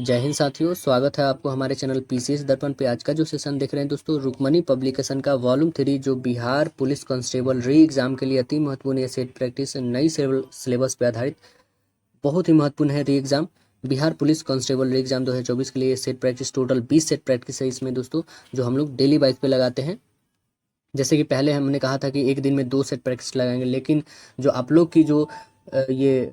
जय हिंद साथियों, स्वागत है आपको हमारे चैनल पीसीएस दर्पण पे। आज का जो सेशन देख रहे हैं दोस्तों, रुक्मणी पब्लिकेशन का वॉल्यूम 3 जो बिहार पुलिस कांस्टेबल री एग्जाम के लिए अति महत्वपूर्ण है। सेट प्रैक्टिस नई सिलेबस पे आधारित बहुत ही महत्वपूर्ण है री एग्जाम। बिहार पुलिस कांस्टेबल री एग्जाम 2024 के लिए set practice total 20 set practice है इसमें दोस्तों, जो हम लोग डेली वाइज पे लगाते हैं। जैसे कि पहले हमने कहा था कि एक दिन में 2 सेट प्रैक्टिस लगाएंगे, लेकिन जो आप लोग की जो ये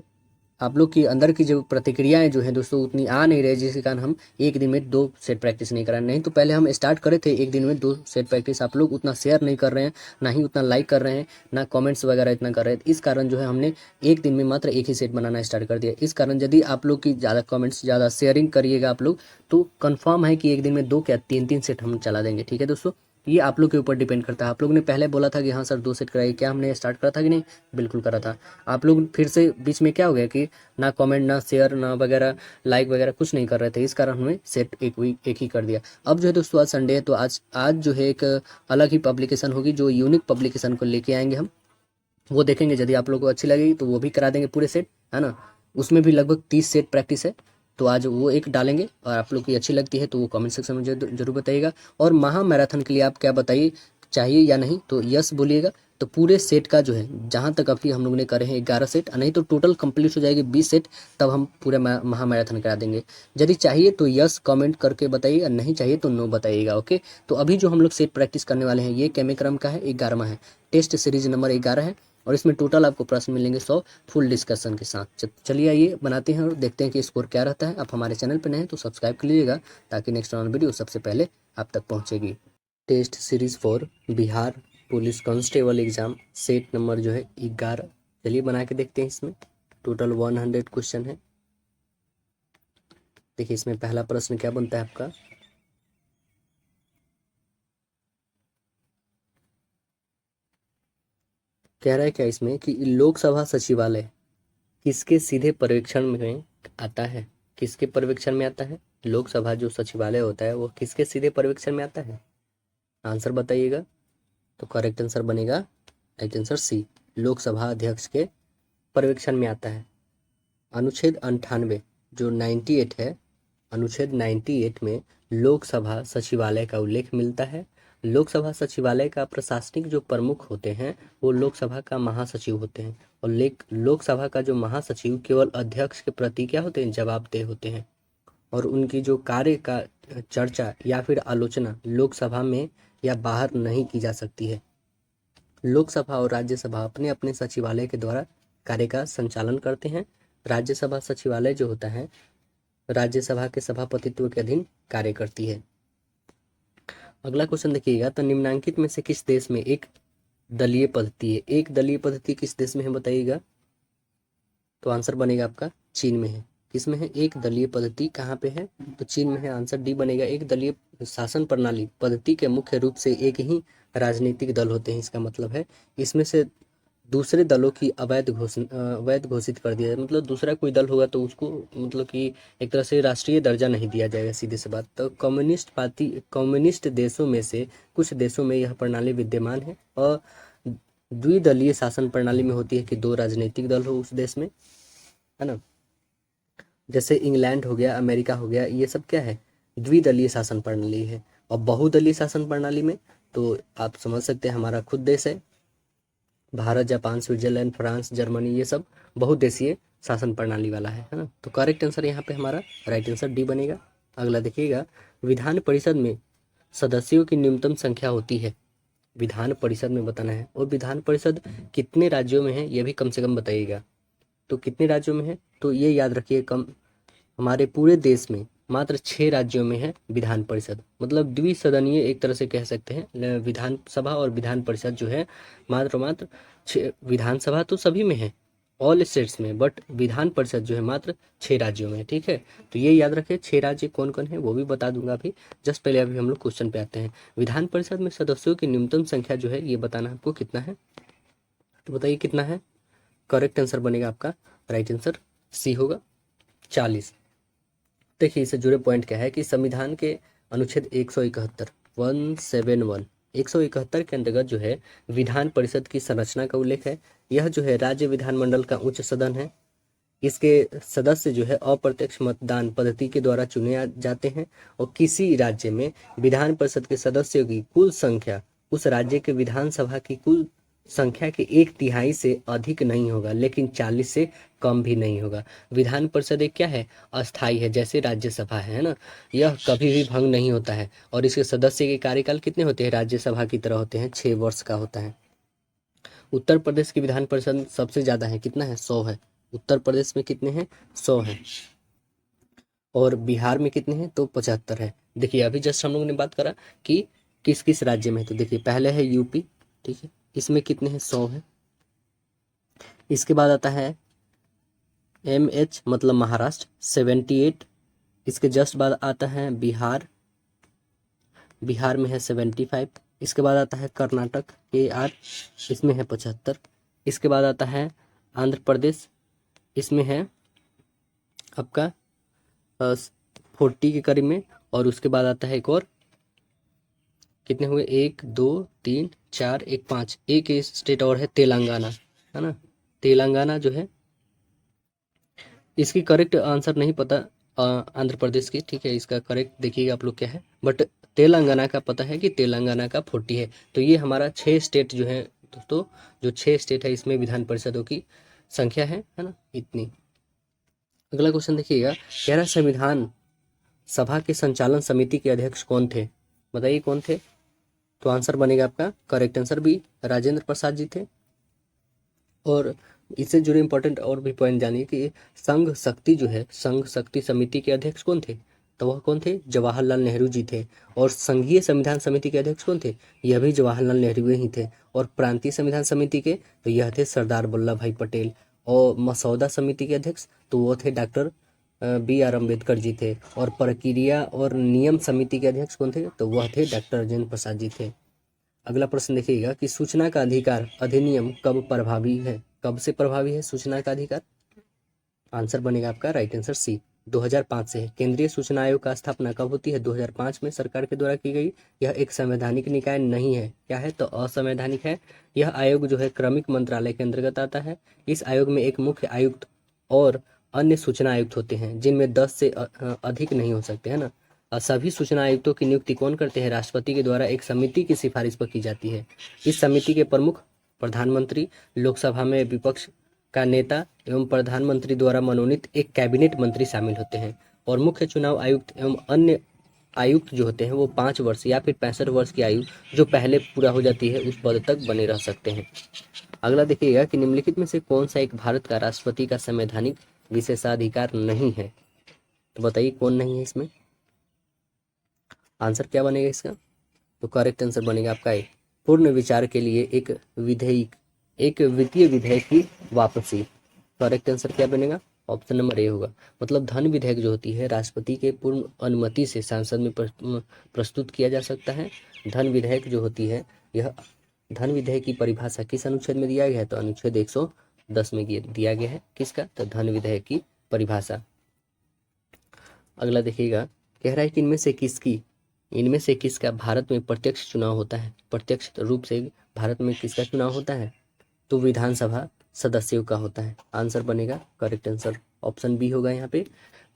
आप लोग की अंदर की जो प्रतिक्रियाएं जो हैं दोस्तों उतनी आ नहीं रही, जिसके कारण हम एक दिन में 2 सेट प्रैक्टिस नहीं करा। नहीं तो पहले हम स्टार्ट करे थे एक दिन में 2 सेट प्रैक्टिस, आप लोग उतना शेयर नहीं कर रहे हैं, ना ही उतना लाइक कर रहे हैं, ना कमेंट्स वगैरह इतना कर रहे हैं। इस कारण जो है हमने एक दिन में मात्र एक ही सेट बनाना स्टार्ट कर दिया। इस कारण यदि आप लोग की ज़्यादा कमेंट्स, ज़्यादा शेयरिंग करिएगा आप लोग, तो कन्फर्म है कि एक दिन में 2 क्या 3 सेट हम चला देंगे। ठीक है दोस्तों, ये आप लोग के ऊपर डिपेंड करता है। आप लोग ने पहले बोला था कि हाँ सर 2 सेट कराइए, क्या हमने स्टार्ट करा था कि नहीं? बिल्कुल करा था। आप लोग फिर से बीच में क्या हो गया कि ना कमेंट, ना शेयर, ना वगैरह लाइक वगैरह कुछ नहीं कर रहे थे, इस कारण हमने सेट एक ही कर दिया। अब जो है दोस्तों आज संडे है, तो आज जो है एक अलग ही पब्लिकेशन होगी, जो यूनिक पब्लिकेशन को लेके आएंगे हम। वो देखेंगे, यदि आप लोग को अच्छी लगेगी तो वो भी करा देंगे पूरे सेट, है ना। उसमें भी लगभग 30 सेट प्रैक्टिस है, तो आज वो एक डालेंगे। और आप लोग की अच्छी लगती है तो वो कमेंट सेक्शन में जरूर बताइएगा। और महा मैराथन के लिए आप क्या बताइए, चाहिए या नहीं, तो यस बोलिएगा। तो पूरे सेट का जो है, जहाँ तक अभी हम लोग ने करे हैं 11 सेट, नहीं तो टोटल कंप्लीट हो जाएगी 20 सेट, तब हम पूरे महा मैराथन करा देंगे। यदि चाहिए तो यस कमेंट करके बताइए, और नहीं चाहिए तो नो बताइएगा। ओके, तो अभी जो हम लोग सेट प्रैक्टिस करने वाले हैं, ये केमे क्रम का है, 11वां है, टेस्ट सीरीज नंबर 11 है। और इसमें टोटल आपको प्रश्न मिलेंगे 100 फुल डिस्कशन के साथ। चलिए आइए बनाते हैं और देखते हैं कि स्कोर क्या रहता है। आप हमारे चैनल पर नए हैं तो सब्सक्राइब कर लीजिएगा, ताकि नेक्स्ट ऑन वीडियो सबसे पहले आप तक पहुंचेगी। Test series 4 Bihar police constable exam set number जो है 11। चलिए बना के देखते हैं। इसमें टोटल 100 क्वेश्चन है। देखिए इसमें पहला प्रश्न क्या बनता है आपका। कह रहा है क्या इसमें कि लोकसभा सचिवालय किसके सीधे पर्यवेक्षण में आता है? किसके पर्यवेक्षण में आता है? लोकसभा जो सचिवालय होता है वो किसके सीधे पर्यवेक्षण में आता है? आंसर बताइएगा। तो करेक्ट आंसर बनेगा राइट आंसर सी, लोकसभा अध्यक्ष के पर्यवेक्षण में आता है। अनुच्छेद 98 जो 98 है, अनुच्छेद 98 में लोकसभा सचिवालय का उल्लेख मिलता है। लोकसभा सचिवालय का प्रशासनिक जो प्रमुख होते हैं वो लोकसभा का महासचिव होते हैं। और लोकसभा का जो महासचिव केवल अध्यक्ष के प्रति क्या होते हैं, जवाबदेह होते हैं। और उनकी जो कार्य का चर्चा या फिर आलोचना लोकसभा में या बाहर नहीं की जा सकती है। लोकसभा और राज्यसभा अपने अपने सचिवालय के द्वारा कार्य का संचालन करते हैं। राज्यसभा सचिवालय जो होता है राज्यसभा के सभापतित्व के अधीन कार्य करती है। अगला क्वेश्चन देखिएगा, तो निम्नांकित में से किस देश में एक दलीय पद्धति है? एक दलीय पद्धति किस देश में है बताइएगा। तो आंसर बनेगा आपका चीन में है। किसमें है? एक दलीय पद्धति कहाँ पे है? तो चीन में है। आंसर डी बनेगा। एक दलीय शासन प्रणाली पद्धति के मुख्य रूप से एक ही राजनीतिक दल होते हैं, इसका मतलब है इसमें से दूसरे दलों की अवैध घोषित कर दिया जाए। मतलब दूसरा कोई दल होगा तो उसको मतलब कि एक तरह से राष्ट्रीय दर्जा नहीं दिया जाएगा, सीधे से बात। तो कम्युनिस्ट देशों में से कुछ देशों में यह प्रणाली विद्यमान है। और द्विदलीय शासन प्रणाली में होती है कि 2 राजनीतिक दल हो उस देश में, है ना। जैसे इंग्लैंड हो गया, अमेरिका हो गया, ये सब क्या है, द्विदलीय शासन प्रणाली है। और बहुदलीय शासन प्रणाली में तो आप समझ सकते हैं हमारा खुद देश है, Bharat, Japan, Switzerland, France, Germany, ये सब बहुदेशीय शासन प्रणाली वाला है ना। तो करेक्ट आंसर यहाँ पे हमारा राइट आंसर डी बनेगा। अगला देखिएगा, विधान परिषद में सदस्यों की न्यूनतम संख्या होती है। विधान परिषद में बताना है। और विधान परिषद कितने राज्यों में है ये भी कम से कम बताइएगा। तो कितने राज्यों में है, तो ये याद रखिए, कम हमारे पूरे देश में मात्र 6 राज्यों में है विधान परिषद। मतलब द्विसदनीय एक तरह से कह सकते हैं। विधानसभा और विधान परिषद जो है मात्र 6, विधानसभा तो सभी में है, ऑल स्टेट्स में, बट विधान परिषद जो है मात्र 6 राज्यों में है। ठीक है, तो ये याद रखें। 6 राज्य कौन कौन है वो भी बता दूंगा अभी, जस्ट पहले अभी हम लोग क्वेश्चन पे आते हैं। विधान परिषद में सदस्यों की न्यूनतम संख्या जो है ये बताना आपको कितना है। तो बताइए कितना है। करेक्ट आंसर बनेगा आपका राइट आंसर सी होगा, 40। देखिए इससे जुड़े पॉइंट क्या है कि संविधान के अनुच्छेद 171 171 के अंतर्गत जो है विधान परिषद की संरचना का उल्लेख है। यह जो है राज्य विधानमंडल का उच्च सदन है। इसके सदस्य जो है अप्रत्यक्ष मतदान पद्धति के द्वारा चुने जाते हैं और किसी राज्य में विधान परिषद के सदस्यों की कुल संख्या उस राज्य के विधानसभा की कुल संख्या के 1/3 से अधिक नहीं होगा, लेकिन 40 से कम भी नहीं होगा। विधान परिषद एक क्या है, अस्थाई है, जैसे राज्यसभा है ना। यह कभी भी भंग नहीं होता है और इसके सदस्य के कार्यकाल कितने होते हैं, राज्यसभा की तरह होते हैं, 6 वर्ष का होता है। उत्तर प्रदेश की विधान परिषद सबसे ज्यादा है, कितना है, 100 है। उत्तर प्रदेश में कितने हैं, 100 है। और बिहार में कितने हैं, तो 75 है। देखिए अभी जस्ट हम लोगों ने बात करा कि किस किस राज्य में है, तो देखिए पहले है यूपी, ठीक है, इसमें कितने हैं, 100 है। इसके बाद आता है MH मतलब महाराष्ट्र, 78। इसके जस्ट बाद आता है बिहार, बिहार में है 75। इसके बाद आता है कर्नाटक KR, इसमें है 75। इसके बाद आता है आंध्र प्रदेश, इसमें है आपका 40 के करीब में। और उसके बाद आता है एक और, कितने हुए, 1 2 3 4 1 5, एक स्टेट और है तेलंगाना, है ना। तेलंगाना जो है, इसकी करेक्ट आंसर नहीं पता आंध्र प्रदेश की, ठीक है, इसका करेक्ट देखिएगा आप लोग क्या है, बट तेलंगाना का पता है कि तेलंगाना का 40 है। तो ये हमारा 6 स्टेट जो है दोस्तों, जो 6 स्टेट है इसमें विधान परिषदों की संख्या है ना, इतनी। अगला क्वेश्चन देखिएगा, कह रहा संविधान सभा के संचालन समिति के अध्यक्ष कौन थे, बताइए कौन थे। तो आंसर बनेगा आपका करेक्ट आंसर भी राजेंद्र प्रसाद जी थे। और इससे जुड़े इंपॉर्टेंट और भी पॉइंट जानिए कि संघ शक्ति जो है, संघ शक्ति समिति के अध्यक्ष कौन थे, तो वह कौन थे, जवाहरलाल नेहरू जी थे। और संघीय संविधान समिति के अध्यक्ष कौन थे, यह भी जवाहरलाल नेहरू ही थे। और प्रांतीय संविधान समिति के, तो यह थे सरदार वल्लभ भाई पटेल। और मसौदा समिति के अध्यक्ष, तो वो थे डॉक्टर BR अम्बेडकर जी थे। और प्रक्रिया और नियम समिति के अध्यक्ष कौन थे, तो वह थे डॉक्टर राजेंद्र प्रसाद जी थे। अगला प्रश्न देखिएगा कि सूचना का अधिकार अधिनियम कब प्रभावी है, कब से प्रभावी है सूचना का अधिकार। आंसर बनेगा आपका राइट आंसर C, 2005 से है। केंद्रीय सूचना आयोग का स्थापना कब होती है, 2005 में सरकार के द्वारा की गई। यह एक संवैधानिक निकाय नहीं है, क्या है, तो असंवैधानिक है। यह आयोग जो है क्रमिक मंत्रालय के अंतर्गत आता है। इस आयोग में एक मुख्य आयुक्त और अन्य सूचना आयुक्त होते हैं, जिनमें 10 से अधिक नहीं हो सकते, है ना। सभी सूचना आयुक्तों की नियुक्ति कौन करते हैं, राष्ट्रपति के द्वारा एक समिति की सिफारिश पर की जाती है। इस समिति के प्रमुख प्रधानमंत्री, लोकसभा में विपक्ष का नेता एवं प्रधानमंत्री द्वारा मनोनीत एक कैबिनेट मंत्री शामिल होते हैं। और मुख्य चुनाव आयुक्त एवं अन्य आयुक्त जो होते हैं वो 5 वर्ष या फिर 65 वर्ष की आयु जो पहले पूरा हो जाती है उस पद तक बने रह सकते हैं। अगला देखिएगा कि निम्नलिखित में से कौन सा एक भारत का राष्ट्रपति का संवैधानिक विशेषाधिकार नहीं है, तो बताइए कौन नहीं है इसमें। आंसर क्या बनेगा इसका, तो करेक्ट आंसर बनेगा आपका ए, पूर्ण विचार के लिए एक वित्तीय विधेयक की वापसी। करेक्ट आंसर क्या बनेगा, ऑप्शन नंबर ए होगा। मतलब धन विधेयक जो होती है राष्ट्रपति के पूर्ण अनुमति से संसद में प्रस्तुत किया जा सकता है। धन विधेयक जो होती है, यह धन विधेयक की परिभाषा किस अनुच्छेद में दिया गया है, तो अनुच्छेद 110 में दिया गया है। किसका, तो धन विधेयक की परिभाषा। अगला देखिएगा, कह रहा है कि इनमें से किसका भारत में प्रत्यक्ष चुनाव होता है, प्रत्यक्ष रूप से भारत में किसका चुनाव होता है, तो विधानसभा सदस्यों का होता है। आंसर बनेगा करेक्ट आंसर ऑप्शन बी होगा यहाँ पे।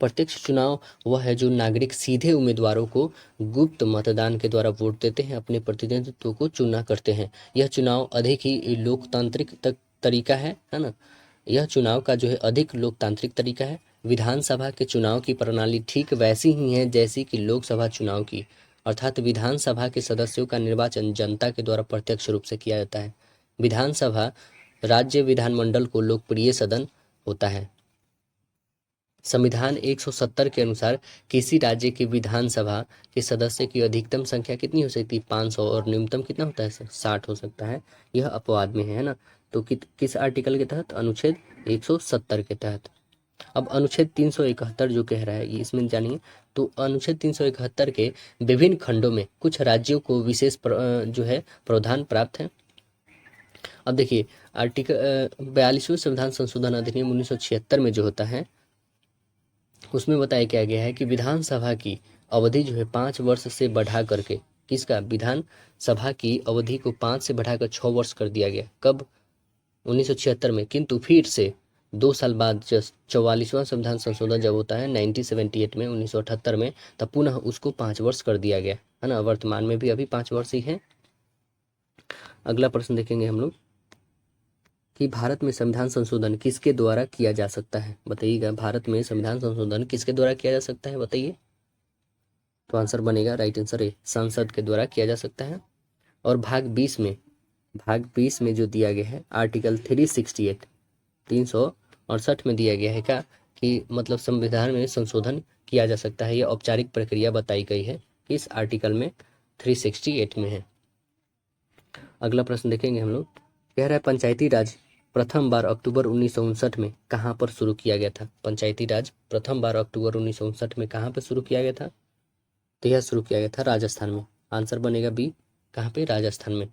प्रत्यक्ष चुनाव वह है जो नागरिक सीधे उम्मीदवारों को गुप्त मतदान के द्वारा वोट देते हैं, अपने प्रतिनिधित्व को चुना करते हैं। यह चुनाव अधिक ही लोकतांत्रिक तरीका है ना। यह चुनाव का जो है अधिक लोकतांत्रिक तरीका है। विधानसभा के चुनाव की प्रणाली ठीक वैसी ही है जैसी कि लोकसभा चुनाव की, अर्थात विधानसभा के सदस्यों का निर्वाचन जनता के द्वारा प्रत्यक्ष रूप से किया जाता है। विधानसभा राज्य विधानमंडल को लोकप्रिय सदन होता है। संविधान 170 के अनुसार किसी राज्य की विधानसभा के सदस्य की अधिकतम संख्या कितनी हो सकती है, 500, और न्यूनतम कितना होता है, 60 हो सकता है। यह अपवाद में है ना। तो किस आर्टिकल के तहत, अनुच्छेद 170 के तहत। अब अनुच्छेद 371 जो कह रहा है ये इसमें जानिए। तो अनुच्छेद 371 के विभिन्न खंडों में कुछ राज्यों को विशेष जो है प्रावधान प्राप्त है। अब देखिए आर्टिकल 42वें संविधान संशोधन अधिनियम 1976 में जो होता है उसमें बताया क्या गया है कि विधानसभा की अवधि जो है 5 वर्ष से बढ़ा करके, किसका, विधानसभा की अवधि को 5 से बढ़ाकर 6 वर्ष कर दिया गया। कब, 1976 में। किंतु फिर से 2 साल बाद जस्ट 44वां संविधान संशोधन जब होता है 1978 में, 1978 में, तब पुनः उसको 5 वर्ष कर दिया गया, है ना। वर्तमान में भी अभी 5 वर्ष ही है। अगला प्रश्न देखेंगे हम लोग कि भारत में संविधान संशोधन किसके द्वारा किया जा सकता है, बताइएगा। भारत में संविधान संशोधन किसके द्वारा किया जा सकता है, बताइए। तो आंसर बनेगा राइट आंसर ए, संसद के द्वारा किया जा सकता है। और भाग 20 में जो दिया गया है आर्टिकल 368 368 में दिया गया है क्या कि मतलब संविधान में संशोधन किया जा सकता है। यह औपचारिक प्रक्रिया बताई गई है इस आर्टिकल में 368 में है। अगला प्रश्न देखेंगे हम लोग, कह रहा है पंचायती राज प्रथम बार अक्टूबर 1959 में कहाँ पर शुरू किया गया था। पंचायती राज प्रथम बार अक्टूबर 1959 में कहाँ पर शुरू किया गया था, तो यह शुरू किया गया था राजस्थान में। आंसर बनेगा बी, कहाँ पे, राजस्थान में।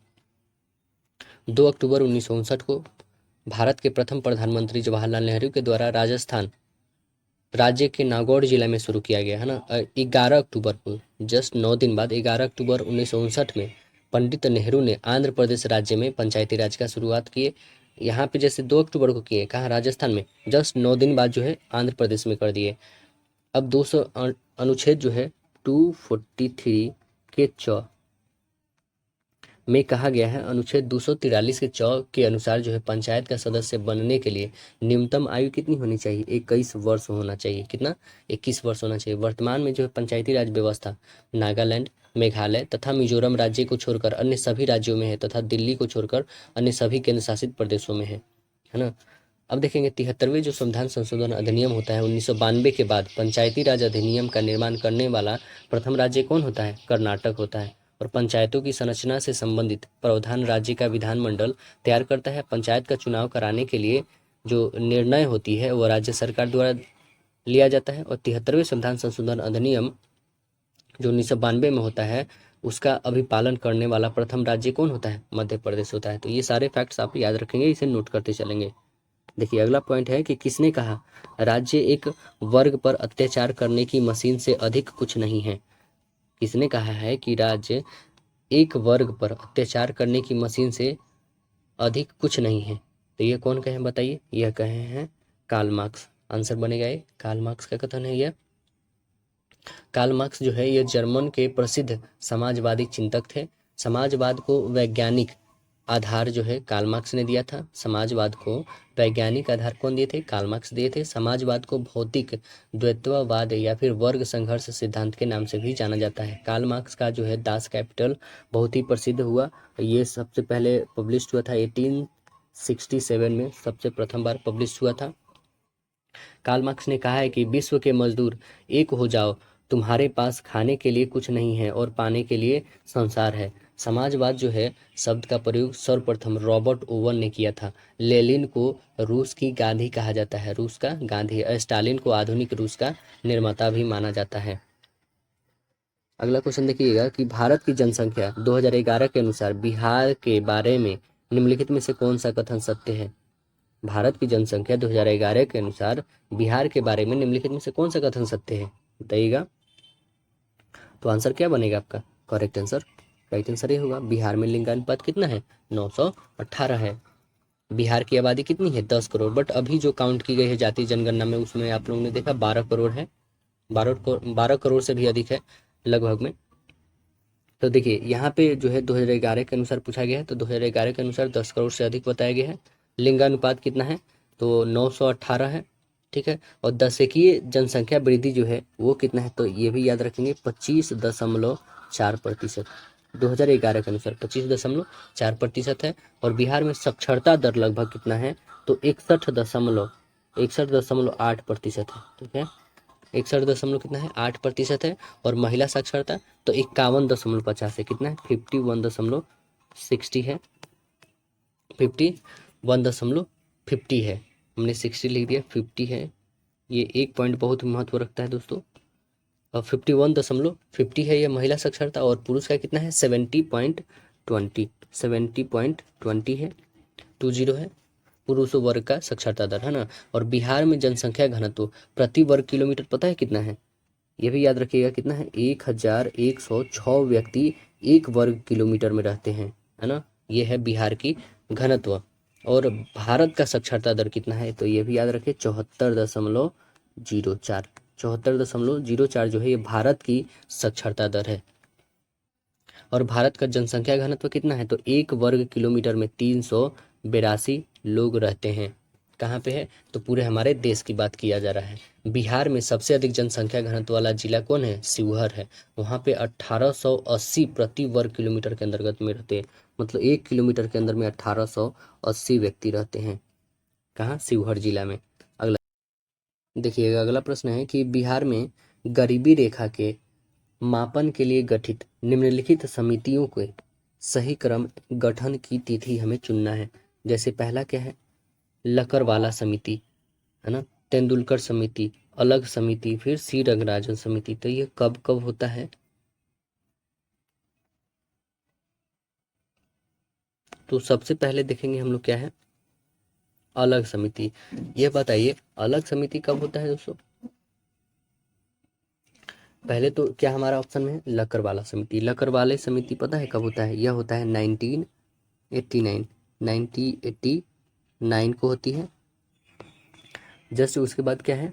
2 अक्टूबर 1959 को भारत के प्रथम प्रधानमंत्री जवाहरलाल नेहरू के द्वारा राजस्थान राज्य के नागौर जिला में शुरू किया गया, है ना। 11 अक्टूबर को, जस्ट 9 दिन बाद 11 अक्टूबर 1959 में पंडित नेहरू ने आंध्र प्रदेश राज्य में पंचायती राज का शुरुआत किए। यहाँ पे जैसे 2 अक्टूबर को किए, कहाँ, राजस्थान में, जस्ट 9 दिन बाद जो है आंध्र प्रदेश में कर दिए। अब 200 अनुच्छेद जो है 243 के में कहा गया है, अनुच्छेद 243 के के अनुसार जो है पंचायत का सदस्य बनने के लिए न्यूनतम आयु कितनी होनी चाहिए, 21 वर्ष होना चाहिए। कितना, 21 वर्ष होना चाहिए। वर्तमान में जो है पंचायती राज व्यवस्था नागालैंड, मेघालय तथा मिजोरम राज्य को छोड़कर अन्य सभी राज्यों में है तथा दिल्ली को छोड़कर अन्य सभी केंद्र शासित प्रदेशों में है ना। अब देखेंगे 73वें जो संविधान संशोधन अधिनियम होता है 1992 के बाद पंचायती राज अधिनियम का निर्माण करने वाला प्रथम राज्य कौन होता है, कर्नाटक होता है। और पंचायतों की संरचना से संबंधित प्रावधान राज्य का विधानमंडल तैयार करता है। पंचायत का चुनाव कराने के लिए जो निर्णय होती है वो राज्य सरकार द्वारा लिया जाता है। और 73वें संविधान संशोधन अधिनियम जो 1992 में होता है उसका अभिपालन करने वाला प्रथम राज्य कौन होता है, मध्य प्रदेश होता है। तो ये सारे फैक्ट्स आप याद रखेंगे, इसे नोट करते चलेंगे। देखिए अगला पॉइंट है कि किसने कहा राज्य एक वर्ग पर अत्याचार करने की मशीन से अधिक कुछ नहीं है। किसने कहा है कि राज्य एक वर्ग पर अत्याचार करने की मशीन से अधिक कुछ नहीं है, तो ये कौन कहे बताइए। यह कहे हैं कार्ल मार्क्स। आंसर बनेगा ये, कार्ल मार्क्स का कथन है यह। कार्ल मार्क्स जो है ये जर्मन के प्रसिद्ध समाजवादी चिंतक थे। समाजवाद को वैज्ञानिक आधार जो है कार्ल मार्क्स ने दिया था। समाजवाद को वैज्ञानिक आधार कौन दिए थे, कार्ल मार्क्स दिए थे। समाजवाद को भौतिक द्वैतवाद या फिर वर्ग संघर्ष सिद्धांत के नाम से भी जाना जाता है। कार्ल मार्क्स का जो है दास कैपिटल बहुत ही प्रसिद्ध हुआ। ये सबसे पहले पब्लिश हुआ था 1867 में, सबसे प्रथम बार पब्लिश हुआ था। कार्ल मार्क्स ने कहा है कि विश्व के मजदूर एक हो जाओ, तुम्हारे पास खाने के लिए कुछ नहीं है और पाने के लिए संसार है। समाजवाद जो है शब्द का प्रयोग सर्वप्रथम रॉबर्ट ओवन ने किया था। लेनिन को रूस की गांधी कहा जाता है, रूस का गांधी। स्टालिन को आधुनिक रूस का निर्माता भी माना जाता है। अगला क्वेश्चन देखिएगा कि भारत की जनसंख्या 2011 के अनुसार बिहार के बारे में निम्नलिखित में से कौन सा कथन सत्य है। भारत की जनसंख्या 2011 के अनुसार बिहार के बारे में निम्नलिखित में से कौन सा कथन सत्य है, बताइएगा। तो आंसर क्या बनेगा आपका, करेक्ट आंसर, राइट आंसर ये होगा। बिहार में लिंगानुपात कितना है, 918 है। बिहार की आबादी कितनी है, 10 करोड़। बट अभी जो काउंट की गई है जातीय जनगणना में उसमें आप लोगों ने देखा 12 करोड़ है, 12 करोड़ से भी अधिक है लगभग में। तो देखिए यहाँ पे जो है 2011 के अनुसार पूछा गया है, तो 2011 के अनुसार 10 करोड़ से अधिक बताया गया है। लिंगानुपात कितना है, तो 918 है, ठीक है। और दशकीय जनसंख्या वृद्धि जो है वो कितना है, तो ये भी याद रखेंगे 25.4%। 2011 के अनुसार 25.4% है। और बिहार में साक्षरता दर लगभग कितना है, तो 61.8% है, ठीक है। 61 दशमलव कितना है, 8% है। और महिला साक्षरता तो 51.50 है, कितना है, 51.60 है, 51.50 है। हमने 60 लिख दिया, 50 है। ये एक पॉइंट बहुत महत्व रखता है दोस्तों। और 51.50 है ये महिला साक्षरता। और पुरुष का कितना है, 70.20 है, 20 है पुरुष वर्ग का साक्षरता दर, है ना। और बिहार में जनसंख्या घनत्व प्रति वर्ग किलोमीटर पता है कितना है, ये भी याद रखिएगा कितना है, 1106 व्यक्ति 1 वर्ग किलोमीटर में रहते हैं, है ना। ये है बिहार की घनत्व। और भारत का साक्षरता दर कितना है, तो ये भी याद रखें 74.04। 74.04 जो है ये भारत की साक्षरता दर है। और भारत का जनसंख्या घनत्व कितना है, तो 1 वर्ग किलोमीटर में 382 लोग रहते हैं। कहाँ पे है, तो पूरे हमारे देश की बात किया जा रहा है। बिहार में सबसे अधिक जनसंख्या घनत्व वाला जिला कौन है, शिवहर है। वहाँ पे 1880 प्रति वर्ग किलोमीटर के अंतर्गत में रहते हैं। मतलब 1 किलोमीटर के अंदर में 1880 व्यक्ति रहते हैं। कहाँ, शिवहर जिला में। अगला देखिएगा, अगला प्रश्न है कि बिहार में गरीबी रेखा के मापन के लिए गठित निम्नलिखित समितियों के सही क्रम गठन की तिथि हमें चुनना है। जैसे पहला क्या है, लकरवाला समिति, है ना, तेंदुलकर समिति, अलग समिति, फिर सी रंगराजन समिति। तो ये कब कब होता है, तो सबसे पहले देखेंगे हम लोग क्या है, अलग समिति। ये बताइए अलग समिति कब होता है दोस्तों। पहले तो क्या हमारा ऑप्शन में है, लकरवाला समिति। लकरवाले समिति पता है कब होता है, यह होता है 1989। 1989 को होती है। जस्ट उसके बाद क्या है,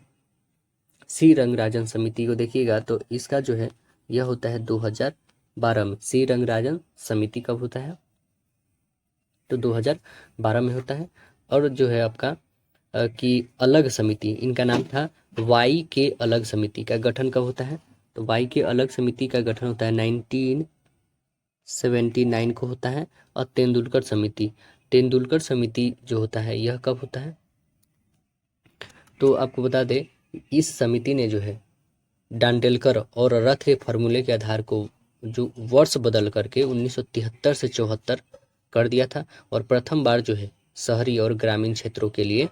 सी रंगराजन समिति को देखिएगा तो इसका जो है यह होता है 2012 में। सी रंगराजन समिति कब होता है, तो 2012 में होता है। और जो है आपका कि अलग समिति, इनका नाम था वाई के अलग समिति का गठन कब होता है, तो वाई के अलग समिति का गठन होता है 1979 को होता है। और तेंदुलकर समिति जो होता है यह कब होता है, तो आपको बता दें इस समिति ने जो है डांडेलकर और रथ के फार्मूले के आधार को जो वर्ष बदल करके 1973 से 74 कर दिया था। और प्रथम बार जो है शहरी और ग्रामीण क्षेत्रों के लिए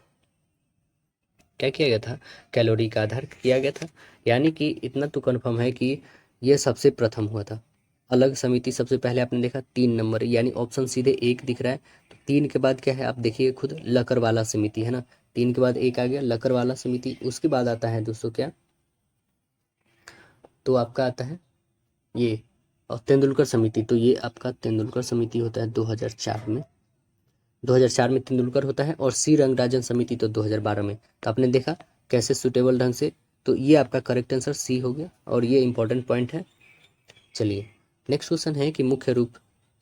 क्या किया गया था, कैलोरी का आधार किया गया था। यानी कि इतना तो कन्फर्म है कि यह सबसे प्रथम हुआ था। अलग समिति सबसे पहले आपने देखा 3 नंबर, यानी ऑप्शन सीधे 1 दिख रहा है। तो 3 के बाद क्या है आप देखिए खुद, लकरवाला समिति, है ना। 3 के बाद 1 आ गया लकरवाला समिति। उसके बाद आता है दोस्तों क्या, तो आपका आता है ये और तेंदुलकर समिति। तो ये आपका तेंदुलकर समिति होता है 2004 में। 2004 में तेंदुलकर होता है। और सी रंगराजन समिति तो 2012 में। तो आपने देखा कैसे सुटेबल ढंग से, तो ये आपका करेक्ट आंसर सी हो गया और ये इंपॉर्टेंट पॉइंट है। चलिए नेक्स्ट क्वेश्चन है कि मुख्य रूप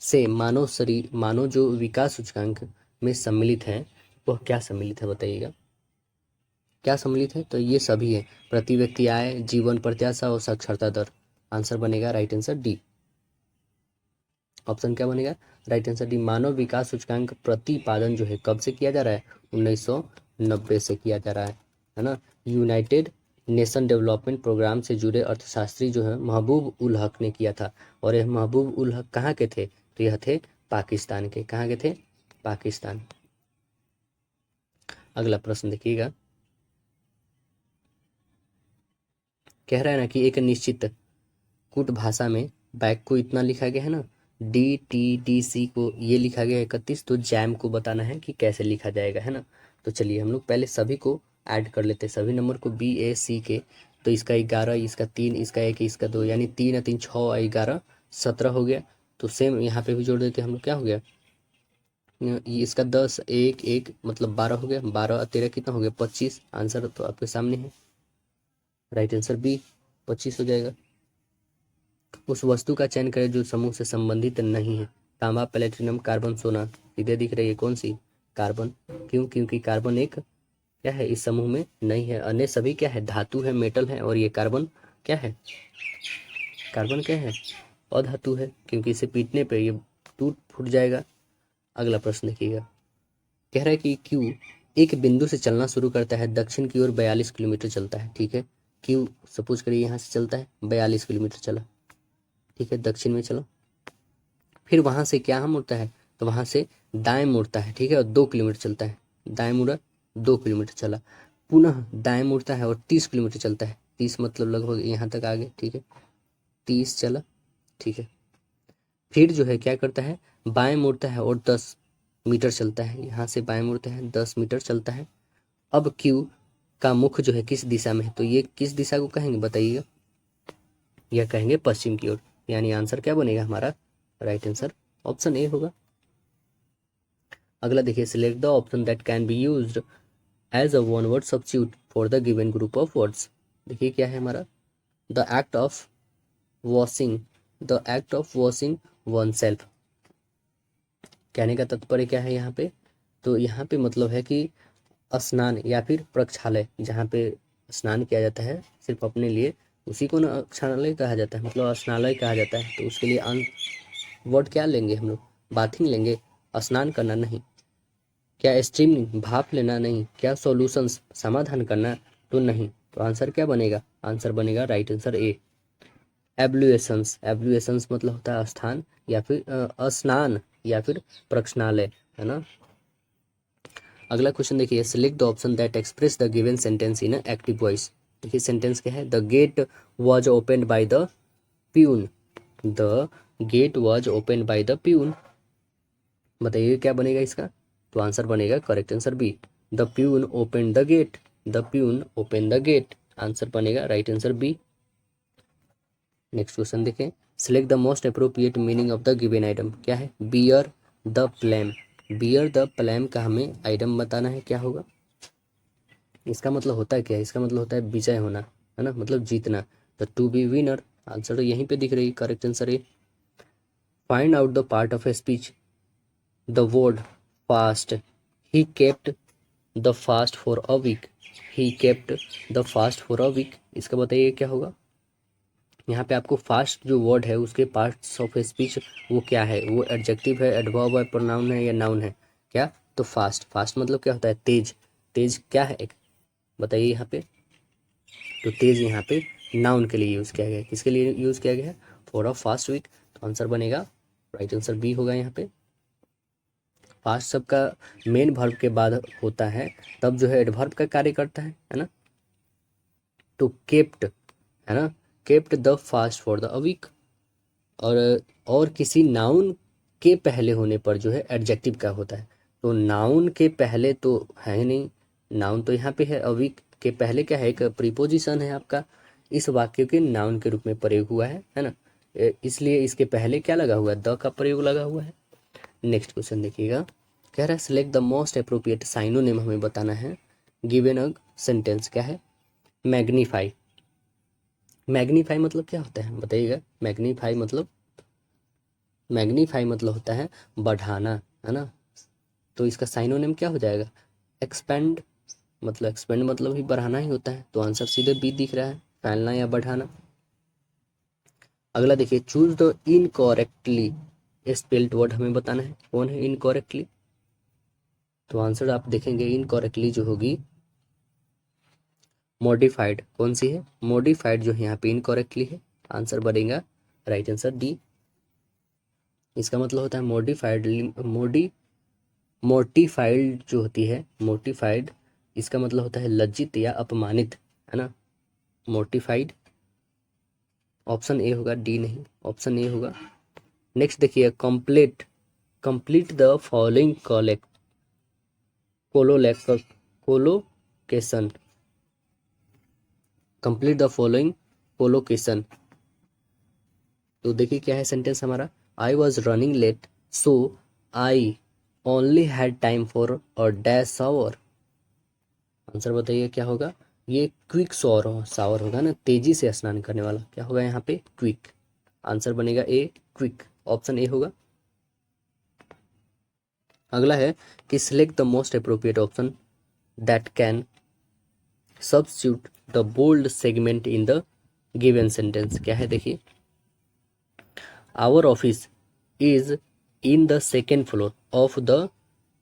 से मानव जो विकास सूचकांक में सम्मिलित है वह क्या सम्मिलित है, बताइएगा क्या सम्मिलित है, तो ये सभी है, प्रति व्यक्ति आय, जीवन प्रत्याशा और साक्षरता दर। आंसर बनेगा राइट आंसर डी। ऑप्शन क्या बनेगा, राइट आंसर डी। मानव विकास सूचकांक प्रतिपादन जो है कब से किया जा रहा है, 1990 से किया जा रहा है ना। यूनाइटेड नेशन डेवलपमेंट प्रोग्राम से जुड़े अर्थशास्त्री जो है महबूब उल हक ने किया था। और यह महबूब उल हक कहाँ के थे, तो यह थे पाकिस्तान के। कहाँ के थे, पाकिस्तान। अगला प्रश्न देखिएगा, कह रहा है ना कि एक निश्चित कूट भाषा में बैक को इतना लिखा गया है ना, DTDC को ये लिखा गया है 31। तो जैम को बताना है कि कैसे लिखा जाएगा, है ना। तो चलिए हम लोग पहले सभी को ऐड कर लेते हैं, सभी नंबर को BAC के। तो इसका 11, इसका 3, इसका 1, इसका 2, यानी 3 या 3 6 और 11 17 हो गया। तो सेम यहाँ पे भी जोड़ देते हैं हम लोग, क्या हो गया, ये इसका 10 1 1 मतलब 12 हो गया। 12 और 13 कितना हो गया, 25। आंसर तो आपके सामने है, राइट आंसर बी 25 हो जाएगा। उस वस्तु का चयन करें जो समूह से संबंधित नहीं है। तांबा, प्लेटिनम, कार्बन, सोना। सीधे दिख रही है कौन सी, कार्बन। क्यों, क्योंकि कार्बन एक क्या है, इस समूह में नहीं है। अन्य सभी क्या है, धातु है, मेटल है। और ये कार्बन क्या है, कार्बन क्या है, अधातु है, क्योंकि इसे पीटने पे ये टूट फूट जाएगा। अगला प्रश्न देखिएगा, कह रहा है कि क्यू एक बिंदु से चलना शुरू करता है, दक्षिण की ओर 42 किलोमीटर चलता है। ठीक है, क्यू सपोज करिए यहाँ से चलता है, 42 किलोमीटर चला, ठीक है, दक्षिण में चलो। फिर वहां से क्या हम मुड़ता है, तो वहां से दाएं मुड़ता है, ठीक है, और 2 किलोमीटर चलता है। दाएं मुड़ा, 2 किलोमीटर चला, पुनः दाएं मुड़ता है और 30 किलोमीटर चलता है। 30 मतलब लगभग यहाँ तक आ गए, ठीक है, 30 चला, ठीक है। फिर जो है क्या करता है, बाएं मुड़ता है और 10 मीटर चलता है। यहाँ से बाएं मुड़ता है, 10 मीटर चलता है। अब क्यू का मुख जो है किस दिशा में है, तो ये किस दिशा को कहेंगे बताइएगा, यह कहेंगे पश्चिम की ओर। यानी आंसर क्या बनेगा हमारा, राइट आंसर ऑप्शन ए होगा। अगला देखिए, select the option that can be used as a one word substitute for the given group of words. देखिए क्या है हमारा, the act of washing, the act of washing oneself. कहने का तात्पर्य क्या है यहाँ पे, तो यहाँ पे मतलब है कि स्नान या फिर प्रक्षालय, जहाँ पे स्नान किया जाता है सिर्फ अपने लिए, उसी को ना क्षालय कहा जाता है, मतलब स्नानालय कहा जाता है। तो उसके लिए वर्ड क्या लेंगे हम लोग, बाथिंग लेंगे, स्नान करना नहीं। क्या स्टीमिंग, भाप लेना नहीं। क्या सॉल्यूशंस, समाधान करना, तो नहीं। तो आंसर क्या बनेगा, आंसर बनेगा राइट आंसर ए, एब्ल्यूएशंस। एब्ल्यूएशंस मतलब होता है स्थान या फिर स्नान या फिर प्रक्षालय, है ना। अगला क्वेश्चन देखिए, select the option that express the given sentence in active voice. देखिए सेंटेंस क्या है, the gate was open by the peon, the gate was open by the peon. बताइए क्या बनेगा इसका, तो आंसर बनेगा correct answer B, the peon open the gate, the peon open the gate. Answer बनेगा right answer B. Next question देखें, select the most appropriate meaning of the given item. क्या है, bear the flame. Bear the flame का हमें item बताना है, क्या होगा। इसका मतलब होता है क्या है, इसका मतलब होता है विजय होना, है ना, मतलब जीतना। The to be winner. Answer तो यहीं पे दिख रही है, करेक्ट आंसर है। Find out the part of a speech, the word fast, he kept the fast for a week, he kept the fast for a week. इसका बताइए क्या होगा। यहाँ पे आपको फास्ट जो वर्ड है उसके पार्ट्स ऑफ स्पीच वो क्या है, वो एडजेक्टिव है, एडवर्ब है, प्रोनाउन है या नाउन है। क्या, तो फास्ट। फास्ट मतलब क्या होता है, तेज। तेज क्या है एक, बताइए यहाँ पे। तो तेज यहाँ पे नाउन के लिए यूज़ किया गया है, किसके लिए यूज़ किया गया है, फॉर अ फास्ट वीक। तो आंसर बनेगा राइट आंसर बी होगा यहाँ पे। फास्ट सबका मेन वर्ब के बाद होता है, तब जो है एडवर्ब का कार्य करता है ना। तो केप्ट, है ना, kept the fast for the a week. और किसी नाउन के पहले होने पर जो है एडजेक्टिव का होता है। तो नाउन के पहले तो है ही नहीं, नाउन तो यहाँ पे है, अ वीक के पहले क्या है, एक प्रीपोजिशन है आपका, इस वाक्य के नाउन के रूप में प्रयोग हुआ है ना। इसलिए इसके पहले क्या लगा हुआ है, द का प्रयोग लगा हुआ है। नेक्स्ट क्वेश्चन देखिएगा, कह रहा है select the most appropriate synonym हमें बताना है गिवन अ सेंटेंस। क्या है, मैग्नीफाई। मैग्नीफाई मतलब क्या होता है बताइएगा। मैग्नीफाई मतलब होता है बढ़ाना, है ना। तो इसका साइनोनिम क्या हो जाएगा, एक्सपेंड। मतलब एक्सपेंड मतलब ही बढ़ाना ही होता है, तो आंसर सीधे बी दिख रहा है, फैलना या बढ़ाना। अगला देखिए, choose the incorrectly spelled word हमें बताना है, कौन है इनकरेक्टली। तो आंसर आप देखेंगे इनकरेक्टली जो होगी मॉडिफाइड। कौन सी है, मॉडिफाइड जो है यहाँ पे इनकरेक्टली है। आंसर बनेगा राइट आंसर डी। इसका मतलब होता है मॉडिफाइड, मोर्टिफाइड जो होती है, मोर्टिफाइड, इसका मतलब होता है लज्जित या अपमानित, है ना, मोर्टिफाइड। ऑप्शन ए होगा, डी नहीं, ऑप्शन ए होगा। नेक्स्ट देखिए, complete, complete the following collocation, complete the following collocation. तो देखिए क्या है सेंटेंस हमारा, I was running late so I only had time for a dash shower. Answer बताइए क्या होगा, ये क्विक शावर होगा ना, तेजी से स्नान करने वाला, क्या होगा यहाँ पे, क्विक। आंसर बनेगा ए, क्विक, ऑप्शन ए होगा। अगला है कि select the most appropriate option that can substitute the bold segment in the given sentence. क्या है देखिए, our office is in the second floor of the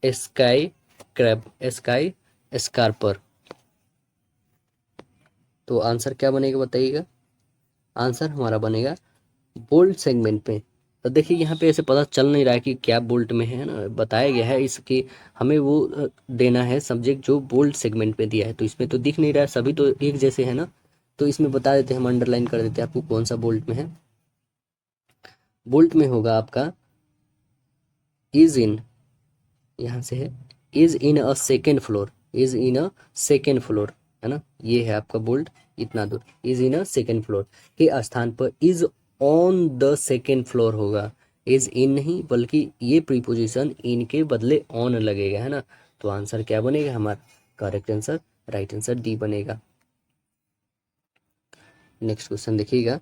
skyscraper. तो answer क्या बनेगा बताइएगा, आंसर हमारा बनेगा बोल्ड सेगमेंट में। तो देखिए यहाँ पे ऐसे पता चल नहीं रहा है कि क्या बोल्ड में है ना, बताया गया है इसकी हमें वो देना है सब्जेक्ट जो बोल्ड सेगमेंट में दिया है, तो इसमें तो दिख नहीं रहा है, सभी तो एक जैसे है ना। तो इसमें बता देते हैं, हम अंडरलाइन कर देते हैं आपको कौन सा बोल्ड में है। बोल्ड में होगा आपका इज इन, यहाँ से है is in a second floor, is in a second floor, है ना, ये है आपका बोल्ड, इतना दूर is in a second floor के स्थान पर is on the second floor होगा, इज इन नहीं, बल्कि ये प्रीपोजिशन इन के बदले ऑन लगेगा, है ना। तो आंसर क्या बनेगा हमारा, correct answer right answer D बनेगा। नेक्स्ट क्वेश्चन देखिएगा,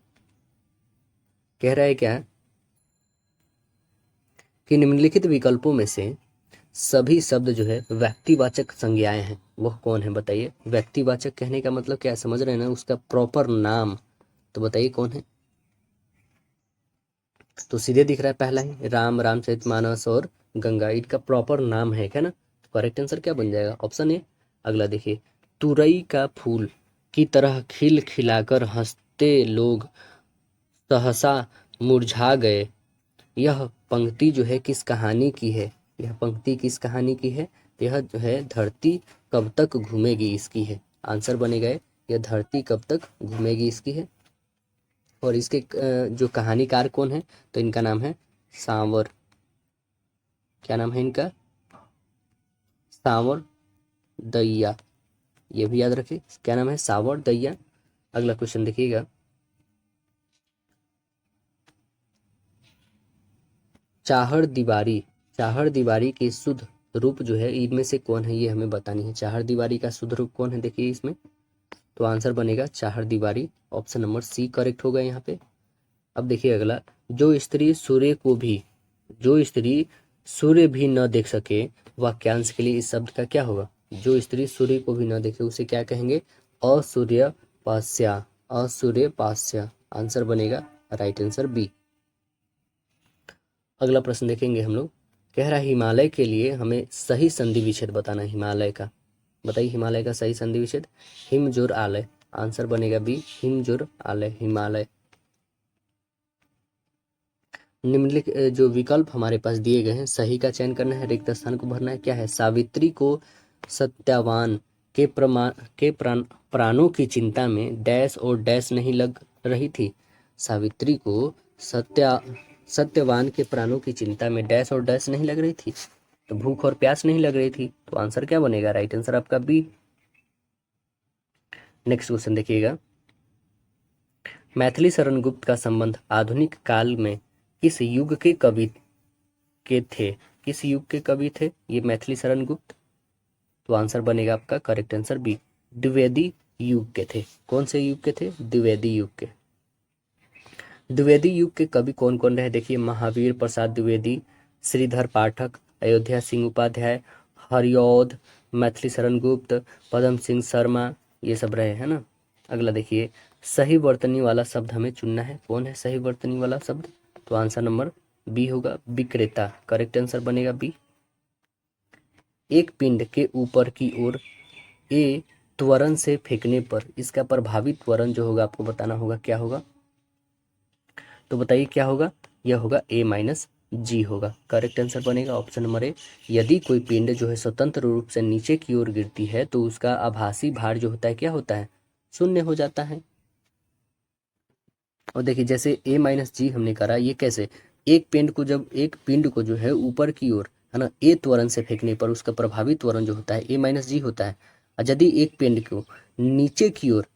कह रहा है क्या कि निम्नलिखित विकल्पों में से सभी शब्द जो है व्यक्तिवाचक संज्ञाएं हैं, वह कौन है बताइए। व्यक्तिवाचक कहने का मतलब क्या है, समझ रहे हैं ना, उसका प्रॉपर नाम, तो बताइए कौन है। तो सीधे दिख रहा है पहला ही, राम, रामचरितमानस और गंगा, इनका प्रॉपर नाम है, क्या ना। तो करेक्ट आंसर क्या बन जाएगा, ऑप्शन ए। अगला देखिए, तुरई का फूल की तरह खिल खिलाकर हंसते लोग सहसा मुरझा गए, यह पंक्ति जो है किस कहानी की है, यह पंक्ति किस कहानी की है। यह जो है धरती कब तक घूमेगी इसकी है, आंसर बनेगा यह धरती कब तक घूमेगी इसकी है। और इसके जो कहानीकार कौन है, तो इनका नाम है सांवर। क्या नाम है इनका, सांवर दैया, ये भी याद रखिए, क्या नाम है, सांवर दैया। अगला क्वेश्चन देखिएगा, चाहड़ दीवारी, चाहड़ दीवारी के शुद्ध रूप जो है इनमें से कौन है, ये हमें बतानी है। चाहड़ दीवारी का शुद्ध रूप कौन है, देखिए इसमें, तो आंसर बनेगा चाहड़ दीवारी, ऑप्शन नंबर सी करेक्ट होगा यहाँ पे। अब देखिए अगला, जो स्त्री सूर्य को भी, जो स्त्री सूर्य भी न देख सके, वाक्यांश के लिए इस शब्द का क्या होगा। जो स्त्री सूर्य को भी न देखे उसे क्या कहेंगे, असूर्यपास्या, असूर्यपास्या, आंसर बनेगा राइट आंसर बी। अगला प्रश्न देखेंगे हम लोग, कह रहा है हिमालय के लिए हमें सही संधि विच्छेद बताना है, हिमालय का, बताइए हिमालय का सही संधि विच्छेद, हिमजुर आलय, आंसर बनेगा बी, हिमजुर आलय, हिमालय। निम्नलिखित जो विकल्प हमारे पास दिए गए हैं सही का चयन करना है, रिक्त स्थान को भरना है। क्या है, सावित्री को सत्यवान के प्राणों की चिंता में डैश और डैश नहीं लग रही थी। सावित्री को सत्यवान के प्राणों की चिंता में डैश और डैश नहीं लग रही थी, तो भूख और प्यास नहीं लग रही थी, तो आंसर क्या बनेगा, राइट आंसर आपका बी। नेक्स्ट क्वेश्चन देखिएगा, मैथिली शरण गुप्त का संबंध आधुनिक काल में किस युग के कवि के थे, किस युग के कवि थे ये मैथिली शरण गुप्त, तो आंसर बनेगा आपका करेक्ट आंसर बी, द्विवेदी युग के थे। कौन से युग के थे, द्विवेदी युग के। द्विवेदी युग के कवि कौन कौन रहे, देखिए महावीर प्रसाद द्विवेदी, श्रीधर पाठक, अयोध्या सिंह उपाध्याय, हरिऔध, मैथिली शरण गुप्त, पदम सिंह शर्मा, ये सब रहे हैं ना। अगला देखिए, सही वर्तनी वाला शब्द हमें चुनना है, कौन है सही वर्तनी वाला शब्द, तो आंसर नंबर बी होगा, विक्रेता, करेक्ट आंसर बनेगा बी। एक पिंड के ऊपर की ओर ए त्वरण से फेंकने पर इसका प्रभावी त्वरण जो होगा आपको बताना होगा, क्या होगा, तो बताइए क्या होगा, यह होगा ए माइनस जी होगा, करेक्ट आंसर बनेगा ऑप्शन नंबर ए। यदि कोई पिंड जो है स्वतंत्र रूप से नीचे की ओर गिरती है तो उसका आभासी भार जो होता है क्या होता है, शून्य हो जाता है। और देखिए जैसे ए माइनस जी हमने करा, ये कैसे, एक पिंड को जब एक पिंड को जो है ऊपर की ओर, है ना, ए त्वरण से फेंकने पर उसका प्रभावी त्वरण जो होता है ए माइनस जी होता है। और यदि एक पिंड को नीचे की ओर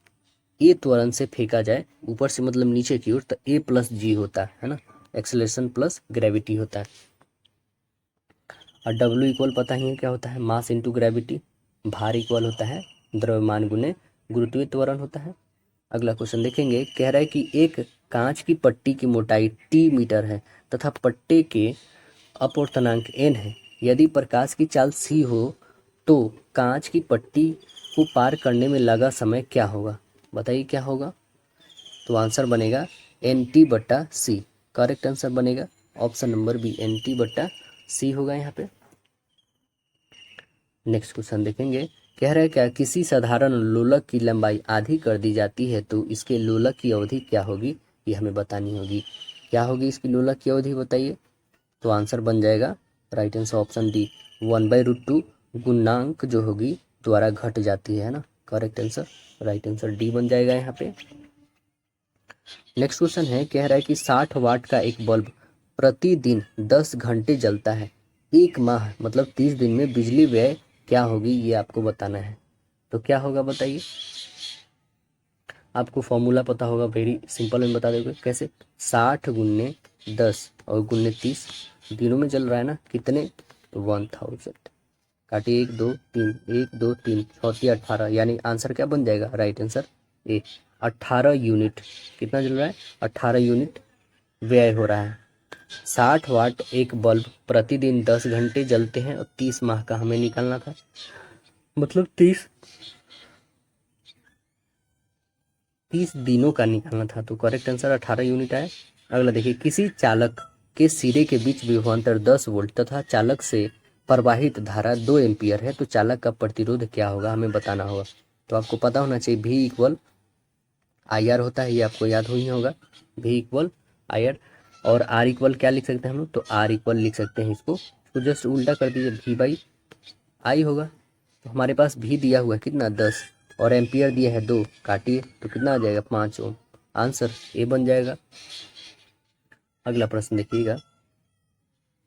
ए त्वरण से फेंका जाए, ऊपर से मतलब नीचे की ओर, तो ए प्लस जी होता है ना, एक्सेलरेशन प्लस ग्रेविटी होता है। और डब्ल्यू इक्वल पता ही है क्या होता है, मास इंटू ग्रेविटी, भार इक्वल होता है द्रव्यमान गुने गुरुत्वीय त्वरण होता है। अगला क्वेश्चन देखेंगे, कह रहा है कि एक कांच की पट्टी की मोटाई टी मीटर है तथा पट्टे के अपवर्तनांक एन है, यदि प्रकाश की चाल सी हो तो कांच की पट्टी को पार करने में लगा समय क्या होगा, बताइए क्या होगा, तो आंसर बनेगा एन टी बट्टा सी, करेक्ट आंसर बनेगा option number B, N T बट्टा सी होगा यहाँ पे। नेक्स्ट क्वेश्चन देखेंगे, कह रहा है क्या किसी साधारण लोलक की लंबाई आधी कर दी जाती है तो इसके लोलक की अवधि क्या होगी, ये हमें बतानी होगी, क्या होगी इसकी लोलक की अवधि बताइए, तो आंसर बन जाएगा राइट आंसर ऑप्शन डी, 1/√2 गुणांक जो होगी द्वारा घट जाती है ना, correct answer right answer D बन जाएगा यहाँ पे। नेक्स्ट क्वेश्चन है, कह रहा है कि 60 वाट का एक बल्ब प्रतिदिन 10 घंटे जलता है, एक माह मतलब 30 दिन में बिजली व्यय क्या होगी, ये आपको बताना है, तो क्या होगा बताइए। आपको फॉर्मूला पता होगा, वेरी सिंपल में बता दोगे कैसे, 60 गुन्ने 10 और गुने 30, दिनों में चल रहा है ना, कितने, तो 1000। काटिए 1 2 3, 1 2 3 चौथी 18, यानी आंसर क्या बन जाएगा, राइट आंसर ए, 18 यूनिट। कितना चल रहा है, 18 यूनिट व्यय हो रहा है। 60 वाट एक बल्ब प्रतिदिन 10 घंटे जलते हैं और 30 माह का हमें निकालना था, मतलब 30 दिनों का निकालना था, तो करेक्ट आंसर 18 यूनिट आया। अगला देखिए, किसी चालक के सिरे के बीच विभवांतर 10 वोल्ट तथा चालक से प्रवाहित धारा 2 एम्पियर है, तो चालक का प्रतिरोध क्या होगा, हमें बताना होगा। तो आपको पता होना चाहिए V इक्वल आई आर होता है, ये आपको याद ही होगा, V इक्वल आई आर। और R इक्वल क्या लिख सकते हैं हम लोग, तो R इक्वल लिख सकते हैं इसको, तो जस्ट उल्टा कर दीजिए, V बाई आई होगा। तो हमारे पास V दिया हुआ है कितना, 10, और एम्पियर दिया है 2, काटिए तो कितना आ जाएगा, 5 ओम। आंसर ए बन जाएगा। अगला प्रश्न देखिएगा,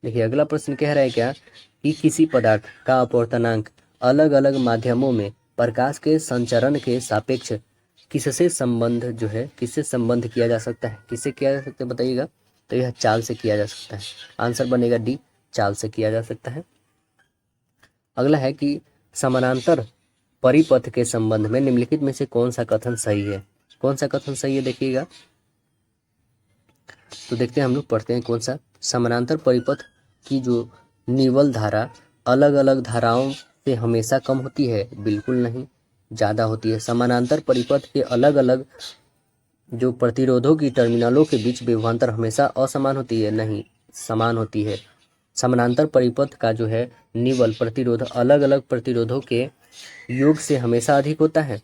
देखिए अगला प्रश्न कह रहा है क्या, कि किसी पदार्थ का अपवर्तनांक अलग अलग माध्यमों में प्रकाश के संचरण के सापेक्ष किससे संबंध जो है, किससे संबंध किया जा सकता है, किससे किया जा सकता है बताइएगा, तो यह चाल से किया जा सकता है। आंसर बनेगा डी, चाल से किया जा सकता है। अगला है कि समानांतर परिपथ के संबंध में निम्नलिखित में से कौन सा कथन सही है, कौन सा कथन सही है देखिएगा, तो देखते हैं हम लोग, पढ़ते हैं कौन सा। समानांतर परिपथ की जो निवल धारा अलग अलग धाराओं से हमेशा कम होती है, बिल्कुल नहीं, ज़्यादा होती है। समानांतर परिपथ के अलग अलग जो प्रतिरोधों की टर्मिनलों के बीच विभवांतर हमेशा असमान होती है, नहीं, समान होती है। समानांतर परिपथ का जो है निवल प्रतिरोध अलग अलग प्रतिरोधों के योग से हमेशा अधिक होता है,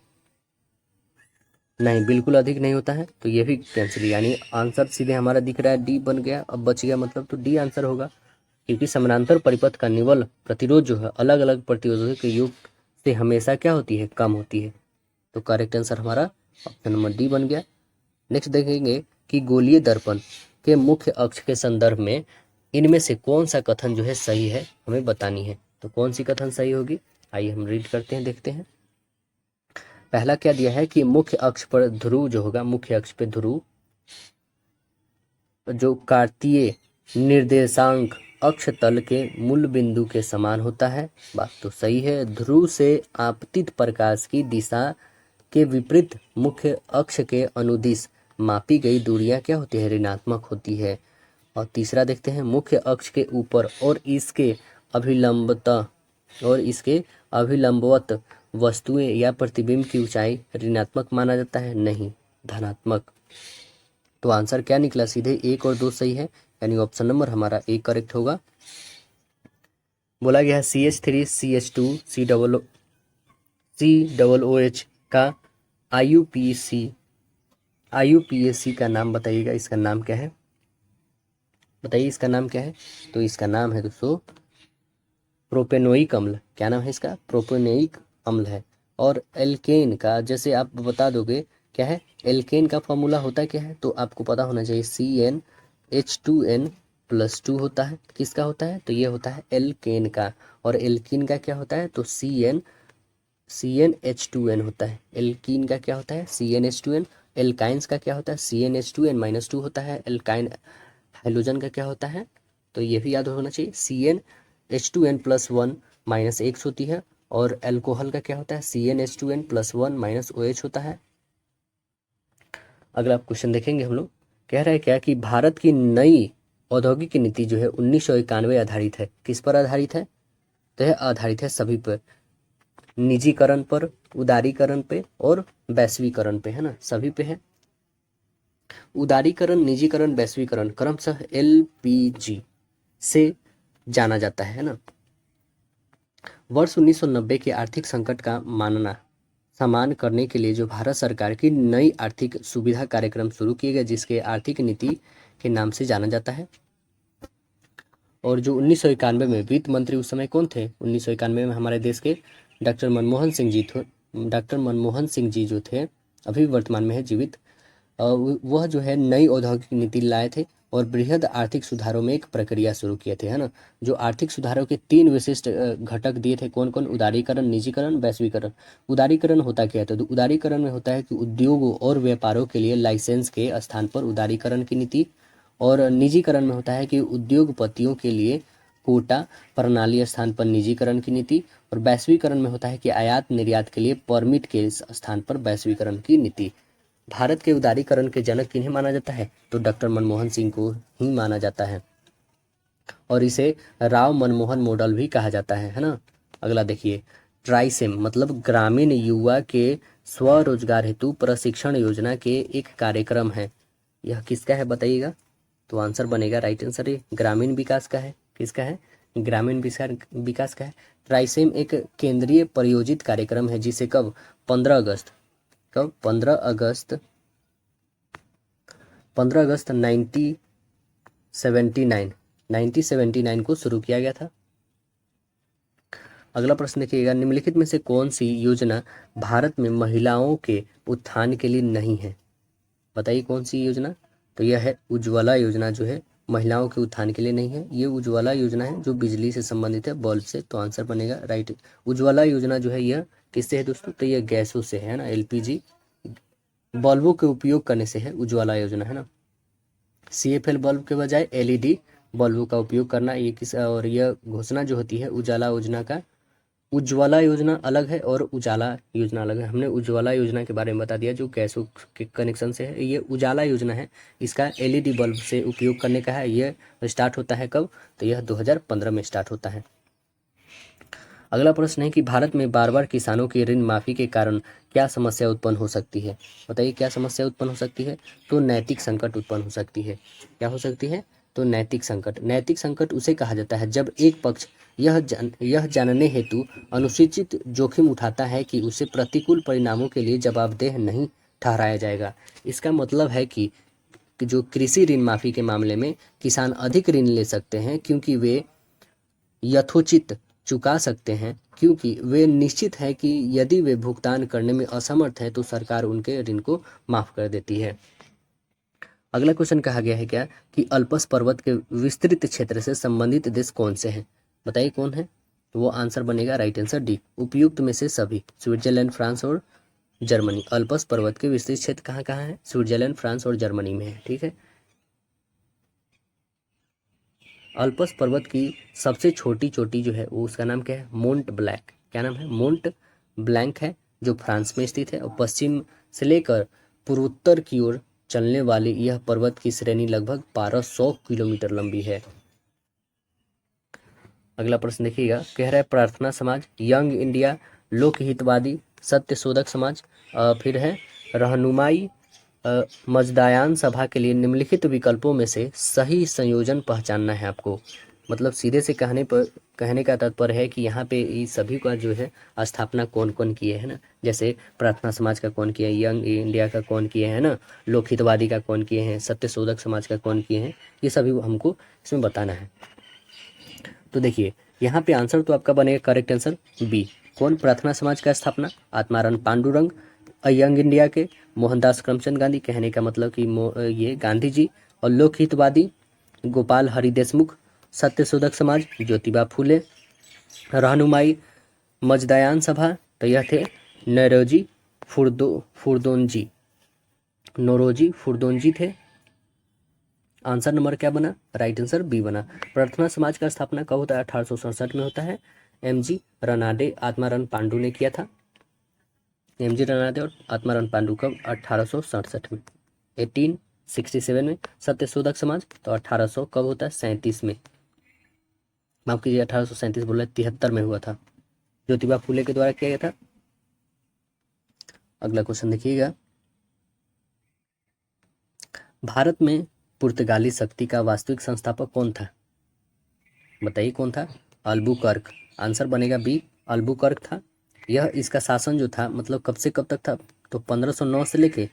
नहीं, बिल्कुल अधिक नहीं होता है, तो ये भी कैंसिल, यानी आंसर सीधे हमारा दिख रहा है डी बन गया, अब बच गया मतलब, तो डी आंसर होगा, क्योंकि समानांतर परिपथ का निवल प्रतिरोध जो है अलग अलग प्रतिरोधों के योग से हमेशा क्या होती है, कम होती है, तो करेक्ट आंसर हमारा ऑप्शन नंबर डी बन गया। नेक्स्ट देखेंगे कि गोलीय दर्पण के मुख्य अक्ष के संदर्भ में इनमें से कौन सा कथन जो है सही है, हमें बतानी है, तो कौन सी कथन सही होगी, आइए हम रीड करते हैं, देखते हैं। पहला क्या दिया है कि मुख्य अक्ष पर ध्रुव जो होगा, मुख्य अक्ष पे ध्रुव जो कार्तीय निर्देशांक अक्ष तल के मूल बिंदु के समान होता है, बात तो सही है। ध्रुव से आपतित प्रकाश की दिशा के विपरीत मुख्य अक्ष के अनुदिश मापी गई दूरियां क्या होती है, ऋणात्मक होती है। और तीसरा देखते हैं, मुख्य अक्ष के ऊपर और इसके अभिलंबवत वस्तुएं या प्रतिबिंब की ऊंचाई ऋणात्मक माना जाता है, नहीं, धनात्मक। तो आंसर क्या निकला, सीधे 1 और 2 सही है, यानी ऑप्शन नंबर हमारा ए करेक्ट होगा। बोला गया है CH3 CH2 COOH का IUPAC का नाम बताइएगा, इसका नाम क्या है, बताइए इसका नाम क्या है, तो इसका नाम है दोस्तों प्रोपेनोइक अम्ल। क्या नाम है इसका, प्रोपेनोइक अम्ल है। और एल्केन का जैसे आप बता दोगे क्या है, एल्केन का फॉर्मूला होता है क्या है, तो आपको पता होना चाहिए CnH2n+2 होता है, किसका होता है, तो ये होता है एल्केन का। और एल्कीन का क्या होता है, तो CnH2n होता है। एल्कीन का क्या होता है, CnH2n। एल्काइंस का क्या होता है, CnH2n-2 होता है। एल्काइन हाइड्रोजन का क्या होता है, तो ये भी याद होना चाहिए, CnH2n+1 -X होती है। और अल्कोहल का क्या होता है, CnH2n+1 OH होता है। अगला क्वेश्चन देखेंगे हम लोग, कह रहा है क्या कि भारत की नई औद्योगिक नीति जो है 1991 आधारित है, किस पर आधारित है, तो यह आधारित है सभी पर, निजीकरण पर, उदारीकरण पे और वैश्वीकरण पे, है ना, सभी पे है। उदारीकरण, निजीकरण, वैश्वीकरण क्रमशः LPG से जाना जाता है ना। वर्ष 1990 के आर्थिक संकट का मानना समान करने के लिए जो भारत सरकार की नई आर्थिक सुविधा कार्यक्रम शुरू किए गए, जिसके आर्थिक नीति के नाम से जाना जाता है। और जो 1991 में वित्त मंत्री उस समय कौन थे, 1991 में हमारे देश के डॉक्टर मनमोहन सिंह जी थे। डॉक्टर मनमोहन सिंह जी जो थे, अभी वर्तमान में है जीवित, वह जो है नई औद्योगिक नीति लाए थे और बृहद आर्थिक सुधारों में एक प्रक्रिया शुरू किए थे, है ना। जो आर्थिक सुधारों के 3 विशिष्ट घटक दिए थे, कौन कौन, उदारीकरण, निजीकरण, वैश्वीकरण। उदारीकरण होता क्या है, तो उदारीकरण में होता है कि उद्योगों और व्यापारों के लिए लाइसेंस के स्थान पर उदारीकरण की नीति, और निजीकरण में होता है कि उद्योगपतियों के लिए कोटा प्रणाली स्थान पर निजीकरण की नीति, और वैश्वीकरण में होता है कि आयात निर्यात के लिए परमिट के स्थान पर वैश्वीकरण की नीति। भारत के उदारीकरण के जनक किन्हें माना जाता है? तो डॉक्टर मनमोहन सिंह को ही माना जाता है, और इसे राव मनमोहन मॉडल भी कहा जाता है ना। अगला देखिए, ट्राइसेम मतलब ग्रामीण युवा के स्वरोजगार हेतु प्रशिक्षण योजना के एक कार्यक्रम है। यह किसका है बताइएगा? तो आंसर बनेगा, राइट आंसर ये ग्रामीण विकास का है। किसका है? ग्रामीण विकास का है। ट्राइसेम एक केंद्रीय प्रायोजित कार्यक्रम है जिसे कब 15 अगस्त 1979 को शुरू किया गया था। अगला प्रश्न देखिएगा, निम्नलिखित में से कौन सी योजना भारत में महिलाओं के उत्थान के लिए नहीं है? बताइए कौन सी योजना? तो यह है उज्ज्वला योजना, जो है महिलाओं के उत्थान के लिए नहीं है। ये उज्ज्वला योजना है जो बिजली से संबंधित है, बल्ब से, तो आंसर बनेगा राइट। उज्ज्वला योजना जो है यह किससे है दोस्तों? तो यह गैसों से है ना, एलपीजी बल्बों के उपयोग करने से है उज्ज्वला योजना, है ना। सीएफएल बल्ब के बजाय एलईडी बल्बों का उपयोग करना, ये किस, और यह घोषणा जो होती है उजाला योजना का, उज्ज्वला योजना अलग है और उजाला योजना अलग है। हमने उज्ज्वला योजना के बारे में बता दिया जो गैसों के कनेक्शन से है। ये उजाला योजना है, इसका एलईडी बल्ब से उपयोग करने का है। यह स्टार्ट होता है कब? तो यह 2015 में स्टार्ट होता है। अगला प्रश्न है कि भारत में बार बार किसानों की ऋण माफी के कारण क्या समस्या उत्पन्न हो सकती है? बताइए क्या समस्या उत्पन्न हो सकती है? तो नैतिक संकट उत्पन्न हो सकती है। क्या हो सकती है? तो नैतिक संकट। नैतिक संकट उसे कहा जाता है जब एक पक्ष यह जानने हेतु अनुचित जोखिम उठाता है कि उसे प्रतिकूल परिणामों के लिए जवाबदेह नहीं ठहराया जाएगा। इसका मतलब है कि जो कृषि ऋण माफी के मामले में किसान अधिक ऋण ले सकते हैं क्योंकि वे यथोचित चुका सकते हैं, क्योंकि वे निश्चित है कि यदि वे भुगतान करने में असमर्थ है तो सरकार उनके ऋण को माफ कर देती है। अगला क्वेश्चन कहा गया है क्या कि अल्पस पर्वत के विस्तृत क्षेत्र से संबंधित देश कौन से हैं? बताइए कौन है? तो वो आंसर बनेगा राइट आंसर डी, उपयुक्त में से सभी, स्विट्जरलैंड, फ्रांस और जर्मनी। अल्पस पर्वत के विस्तृत क्षेत्र कहाँ कहाँ है? स्विट्जरलैंड, फ्रांस और जर्मनी में है। ठीक है। अल्पस पर्वत की सबसे छोटी चोटी जो है वो उसका नाम क्या है? मोंट ब्लैंक। क्या नाम है? मोंट ब्लैंक है, जो फ्रांस में स्थित है, और पश्चिम से लेकर पूर्वोत्तर की ओर चलने वाली यह पर्वत की श्रेणी लगभग 1200 किलोमीटर लंबी है। अगला प्रश्न देखिएगा, कह रहा है प्रार्थना समाज, यंग इंडिया, लोकहितवादी, सत्य शोधक समाज, फिर है रहनुमाई मजदायान सभा के लिए निम्नलिखित विकल्पों में से सही संयोजन पहचानना है आपको। मतलब सीधे से कहने का तात्पर्य है कि यहाँ पे ये सभी का जो है स्थापना कौन कौन किए है ना। जैसे प्रार्थना समाज का कौन किया है, यंग इंडिया का कौन किए हैं ना, लोकहितवादी का कौन किए हैं, सत्य शोधक समाज का कौन किए हैं, ये सभी हमको इसमें बताना है। तो देखिए यहाँ पे आंसर तो आपका बनेगा करेक्ट आंसर बी। कौन? प्रार्थना समाज का स्थापना आत्माराम पांडुरंग, यंग इंडिया के मोहनदास करमचंद गांधी, कहने का मतलब कि ये गांधी जी, और लोकहितवादी गोपाल हरि देशमुख, सत्य शोधक समाज ज्योतिबा फूले, रहनुमाई मजदायान सभा तो यह थे नौरोजी फुरदोंजी थे। आंसर नंबर क्या बना? राइट आंसर बी बना। प्रार्थना समाज का स्थापना कब होता है? 1867 में होता है। एमजी रनाडे आत्माराम पांडु ने किया था। एमजी रनाडे और आत्माराम पांडु कब? 1867 में, 1867 में। सत्य शोधक समाज तो 1800 कब होता है? 37 में, माफ कीजिए 1837 बोल रहे, 73 में हुआ था, ज्योतिबा फूले के द्वारा किया गया था। अगला क्वेश्चन देखिएगा, भारत में पुर्तगाली शक्ति का वास्तविक संस्थापक कौन था? बताइए कौन था? अल्बुकर्क। आंसर बनेगा बी, अल्बुकर्क था। यह इसका शासन जो था मतलब कब से कब तक था? तो 1509 से लेके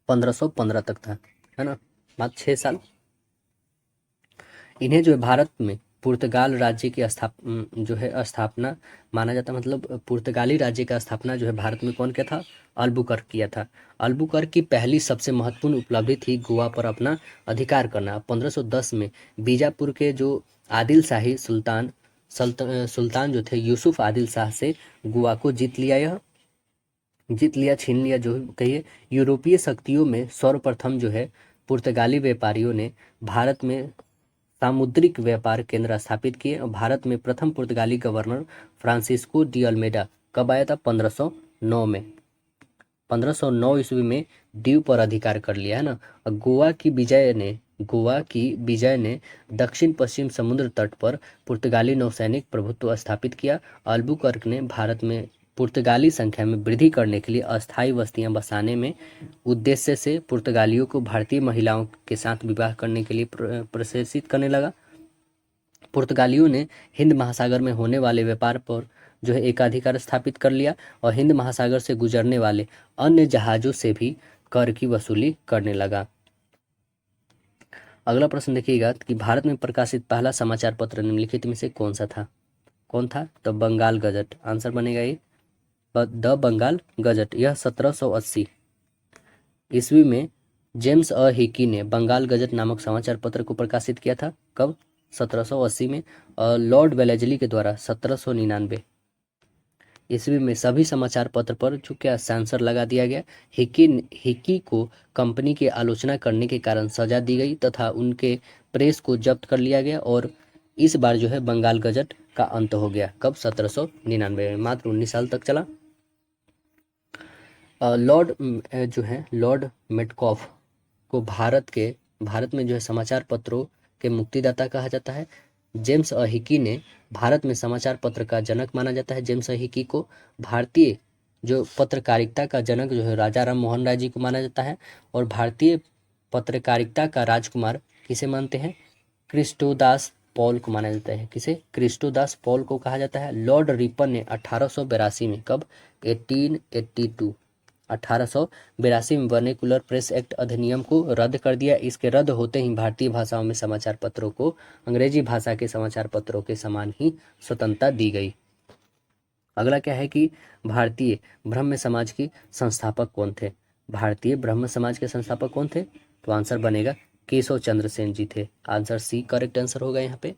1515 तक था, है ना, मात्र 6 साल। इन्हें जो है भारत में पुर्तगाल राज्य की स्थापना माना जाता, मतलब पुर्तगाली राज्य का स्थापना जो है भारत में कौन किया था? अल्बुकर्क किया था। अल्बुकर्क की पहली सबसे महत्वपूर्ण उपलब्धि थी गोवा पर अपना अधिकार करना। 1510 में बीजापुर के जो आदिल शाही सुल्तान जो थे यूसुफ आदिल शाह से गोवा को जीत लिया, छीन लिया, जो कहिए। यूरोपीय शक्तियों में सर्वप्रथम जो है पुर्तगाली व्यापारियों ने भारत में सामुद्रिक व्यापार केंद्र स्थापित किए और भारत में प्रथम पुर्तगाली गवर्नर फ्रांसिस्को डी अल्मेडा कब आया था? 1509 में। 1509 ईस्वी में दीव पर अधिकार कर लिया है ना। और गोवा की विजय ने दक्षिण पश्चिम समुद्र तट पर पुर्तगाली नौसैनिक प्रभुत्व स्थापित किया। अल्बुकर्क ने भारत में पुर्तगाली संख्या में वृद्धि करने के लिए अस्थायी बस्तियां बसाने में उद्देश्य से पुर्तगालियों को भारतीय महिलाओं के साथ विवाह करने के लिए प्रशंसित करने लगा। पुर्तगालियों ने हिंद महासागर में होने वाले व्यापार पर जो है एकाधिकार स्थापित कर लिया और हिंद महासागर से गुजरने वाले अन्य जहाजों से भी कर की वसूली करने लगा। अगला प्रश्न देखिएगा कि भारत में प्रकाशित पहला समाचार पत्र निम्नलिखित में से कौन सा था? कौन था? The Bengal gazette. आंसर बनेगा ये द बंगाल गजट। यह 1780 ईस्वी में जेम्स अ हिकी ने बंगाल गजट नामक समाचार पत्र को प्रकाशित किया था। कब? 1780 में। लॉर्ड वेलेजली के द्वारा 1799 ईस्वी में सभी समाचार पत्र पर जो क्या सेंसर लगा दिया गया। हिकी को कंपनी की आलोचना करने के कारण सजा दी गई तथा उनके प्रेस को जब्त कर लिया गया और इस बार जो है बंगाल गजट का अंत हो गया। कब? 1799 में। मात्र 19 साल तक चला। लॉर्ड मेटकॉफ को भारत में जो है समाचार पत्रों के मुक्तिदाता कहा जाता है। जेम्स अ हिकी ने भारत में समाचार पत्र का जनक माना जाता है। जेम्स अ हिकी को भारतीय जो पत्रकारिता का जनक जो है राजा राम मोहन राय जी को माना जाता है और भारतीय पत्रकारिता का राजकुमार किसे मानते हैं? क्रिस्टोदास पॉल को माना जाता है। किसे? क्रिस्टोदास पॉल को कहा जाता है। लॉर्ड रिपन ने 1882 में, कब? 1882 में वर्नेकुलर प्रेस एक्ट अधिनियम को रद्द कर दिया। इसके रद्द होते ही भारतीय भाषाओं में समाचार पत्रों को अंग्रेजी भाषा के समाचार पत्रों के समान ही स्वतंत्रता दी गई। अगला क्या है कि भारतीय ब्रह्म समाज के संस्थापक कौन थे? भारतीय ब्रह्म समाज के संस्थापक कौन थे? तो आंसर बनेगा केशव चंद्र सेन जी थे। आंसर सी करेक्ट आंसर होगा यहाँ पे।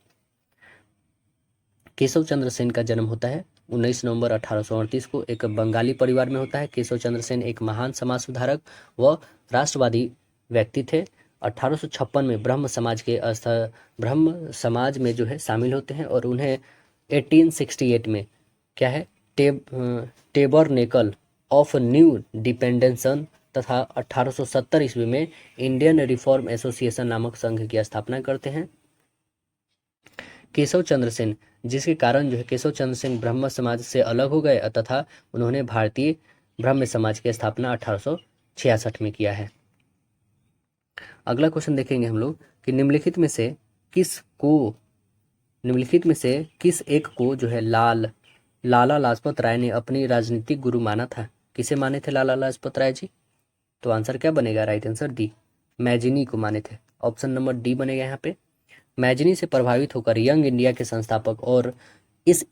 केशव चंद्र सेन का जन्म होता है 19 नवंबर 1838 को एक बंगाली परिवार में होता है। केशव चंद्र सेन एक महान समाज सुधारक व राष्ट्रवादी व्यक्ति थे। 1856 में ब्रह्म समाज में जो है शामिल होते हैं और उन्हें 1868 में क्या है टेबरनेकल ऑफ न्यू डिपेंडेंसन तथा 1870 ईस्वी में इंडियन रिफॉर्म एसोसिएशन नामक संघ की स्थापना करते हैं। केशव चंद्र सेन, जिसके कारण जो है केशव चंद्र सेन ब्रह्म समाज से अलग हो गए तथा उन्होंने भारतीय ब्रह्म समाज की स्थापना 1866 में किया है। अगला क्वेश्चन देखेंगे हम लोग कि निम्नलिखित में से किस एक को जो है लाला लाजपत राय ने अपनी राजनीतिक गुरु माना था? किसे माने थे लाला लाजपत राय जी? तो आंसर क्या बनेगा? राइट आंसर डी, मैजिनी को माने थे। ऑप्शन नंबर डी बनेगा यहाँ पे। मैजिनी से प्रभावित होकर यंग इंडिया के संस्थापक और इस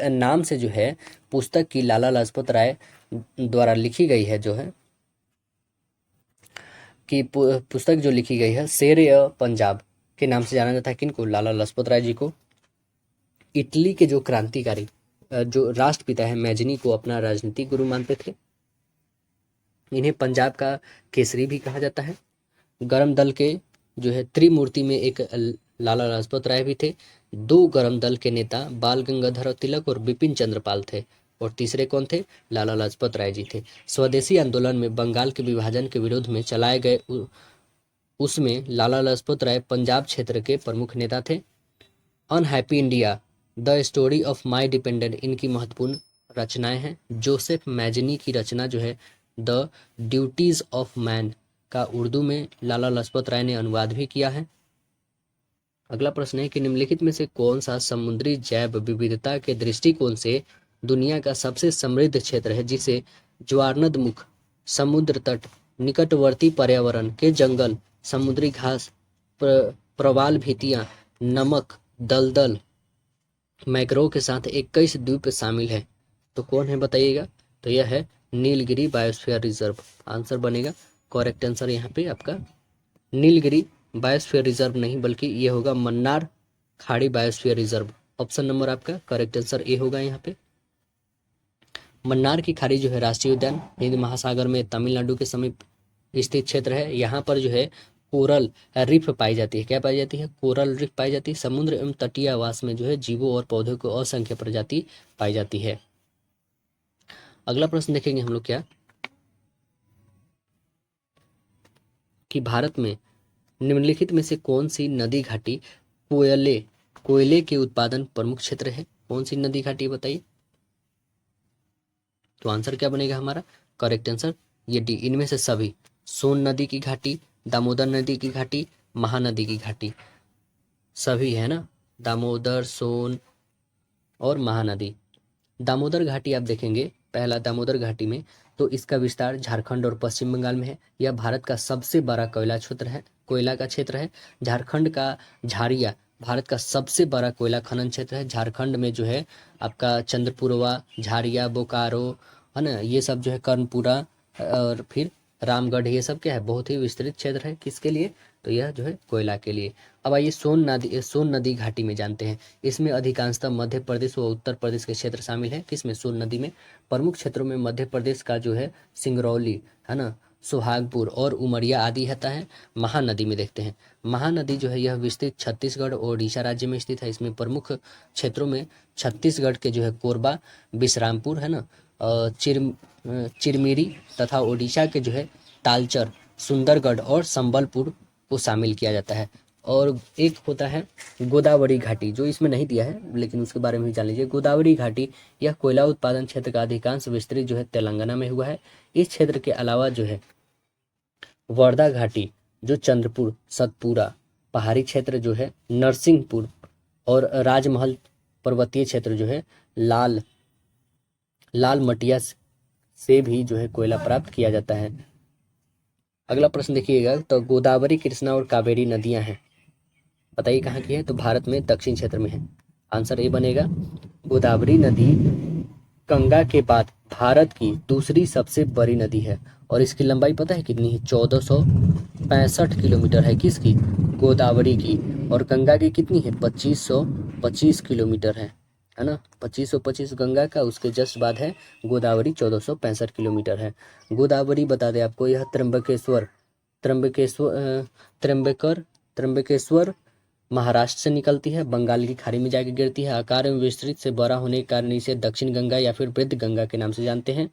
नाम से जो है पुस्तक की लाला लाजपत राय द्वारा लिखी गई है जो है कि पुस्तक जो लिखी गई है शेर पंजाब के नाम से जाना जाता है। किनको? लाला लाजपत राय जी को। इटली के जो क्रांतिकारी जो राष्ट्रपिता है मैजिनी को अपना राजनीतिक गुरु मानते थे। इन्हें पंजाब का केसरी भी कहा जाता है। गरम दल के जो है त्रिमूर्ति में एक लाला लाजपत राय भी थे। दो गरम दल के नेता बाल गंगाधर तिलक और बिपिन चंद्रपाल थे और तीसरे कौन थे? लाला लाजपत राय जी थे। स्वदेशी आंदोलन में बंगाल के विभाजन के विरोध में चलाए गए उसमें लाला लाजपत राय पंजाब क्षेत्र के प्रमुख नेता थे। Unhappy India, the story of my dependent इनकी महत्वपूर्ण रचनाएं हैं। जोसेफ मैजिनी की रचना जो है द ड्यूटीज ऑफ मैन का उर्दू में लाला लाजपत राय ने अनुवाद भी किया है। अगला प्रश्न है कि निम्नलिखित में से कौन सा समुद्री जैव विविधता के दृष्टिकोण से दुनिया का सबसे समृद्ध क्षेत्र है, जिसे ज्वारनदमुख, समुद्र तट, निकटवर्ती पर्यावरण के जंगल, समुद्री घास, प्रवाल भित्तियां, नमक, दलदल, मैग्रोव के साथ 21 द्वीप शामिल है? तो कौन है बताइएगा? तो यह है नीलगिरी बायोस्फीयर रिजर्व। आंसर बनेगा करेक्ट आंसर यहाँ पे आपका नीलगिरी बायोस्फीयर रिजर्व नहीं बल्कि ये होगा मन्नार खाड़ी बायोस्फीयर रिजर्व। ऑप्शन नंबर आपका करेक्ट आंसर ए होगा यहाँ पे। मन्नार की खाड़ी जो है राष्ट्रीय उद्यान हिंद महासागर में तमिलनाडु के समीप स्थित क्षेत्र है। यहाँ पर जो है कोरल रिफ पाई जाती है। क्या पाई जाती है? कोरल रिफ पाई जाती है। समुद्र एवं तटीय आवास में जो है जीवों और पौधों को असंख्य प्रजाति पाई जाती है। अगला प्रश्न देखेंगे हम लोग क्या, कि भारत में निम्नलिखित में से कौन सी नदी घाटी कोयले के उत्पादन प्रमुख क्षेत्र है? कौन सी नदी घाटी बताइए। तो आंसर क्या बनेगा हमारा? करेक्ट आंसर ये डी, इनमें से सभी। सोन नदी की घाटी, दामोदर नदी की घाटी, महानदी की घाटी, सभी है ना, दामोदर, सोन और महानदी। दामोदर घाटी आप देखेंगे, पहला दामोदर घाटी में, तो इसका विस्तार झारखंड और पश्चिम बंगाल में है। यह भारत का सबसे बड़ा कोयला का क्षेत्र है। झारखंड का झारिया भारत का सबसे बड़ा कोयला खनन क्षेत्र है। झारखंड में जो है आपका चंद्रपुरवा, झारिया, बोकारो, है ना, ये सब जो है कर्णपुरा और फिर रामगढ़, ये सब क्या है, बहुत ही विस्तृत क्षेत्र है। किसके लिए? तो यह जो है कोयला के लिए। अब आइए सोन नदी घाटी में जानते हैं। इसमें अधिकांशतः मध्य प्रदेश व उत्तर प्रदेश के क्षेत्र शामिल है। किसमें? सोन नदी में। प्रमुख क्षेत्रों में मध्य प्रदेश का जो है सिंगरौली, है ना, सुहागपुर और उमरिया आदि आता है। महानदी में देखते हैं, महानदी जो है यह विस्तृत छत्तीसगढ़ और उड़ीसा राज्य में स्थित है। इसमें प्रमुख क्षेत्रों में छत्तीसगढ़ के जो है कोरबा, विश्रामपुर, है ना, चिरमिरी तथा उड़ीसा के जो है तालचर, सुंदरगढ़ और संबलपुर को शामिल किया जाता है। और एक होता है गोदावरी घाटी, जो इसमें नहीं दिया है लेकिन उसके बारे में भी जान लीजिए। गोदावरी घाटी यह कोयला उत्पादन क्षेत्र का अधिकांश विस्तृत जो है तेलंगाना में हुआ है। इस क्षेत्र के अलावा जो है वर्धा घाटी, जो चंद्रपुर, सतपुरा पहाड़ी क्षेत्र जो है, नरसिंहपुर और राजमहल पर्वतीय क्षेत्र जो है, लाल मटिया से भी जो है कोयला प्राप्त किया जाता है। अगला प्रश्न देखिएगा, तो गोदावरी, कृष्णा और कावेरी नदियां हैं, बताइए कहाँ की है? तो भारत में दक्षिण क्षेत्र में है। आंसर ए बनेगा। गोदावरी नदी गंगा के बाद भारत की दूसरी सबसे बड़ी नदी है और इसकी लंबाई पता है कितनी है? 1465 किलोमीटर है। किसकी? गोदावरी की। और गंगा की कितनी है? 2525 किलोमीटर है ना। 2525 गंगा का, उसके जस्ट बाद है गोदावरी, 1465 किलोमीटर है। गोदावरी बता दें आपको, यह त्र्यंबकेश्वर महाराष्ट्र से निकलती है, बंगाल की खाड़ी में जाकर गिरती है। आकार में विस्तृत से बड़ा होने के कारण इसे दक्षिण गंगा या फिर वृद्ध गंगा के नाम से जानते हैं।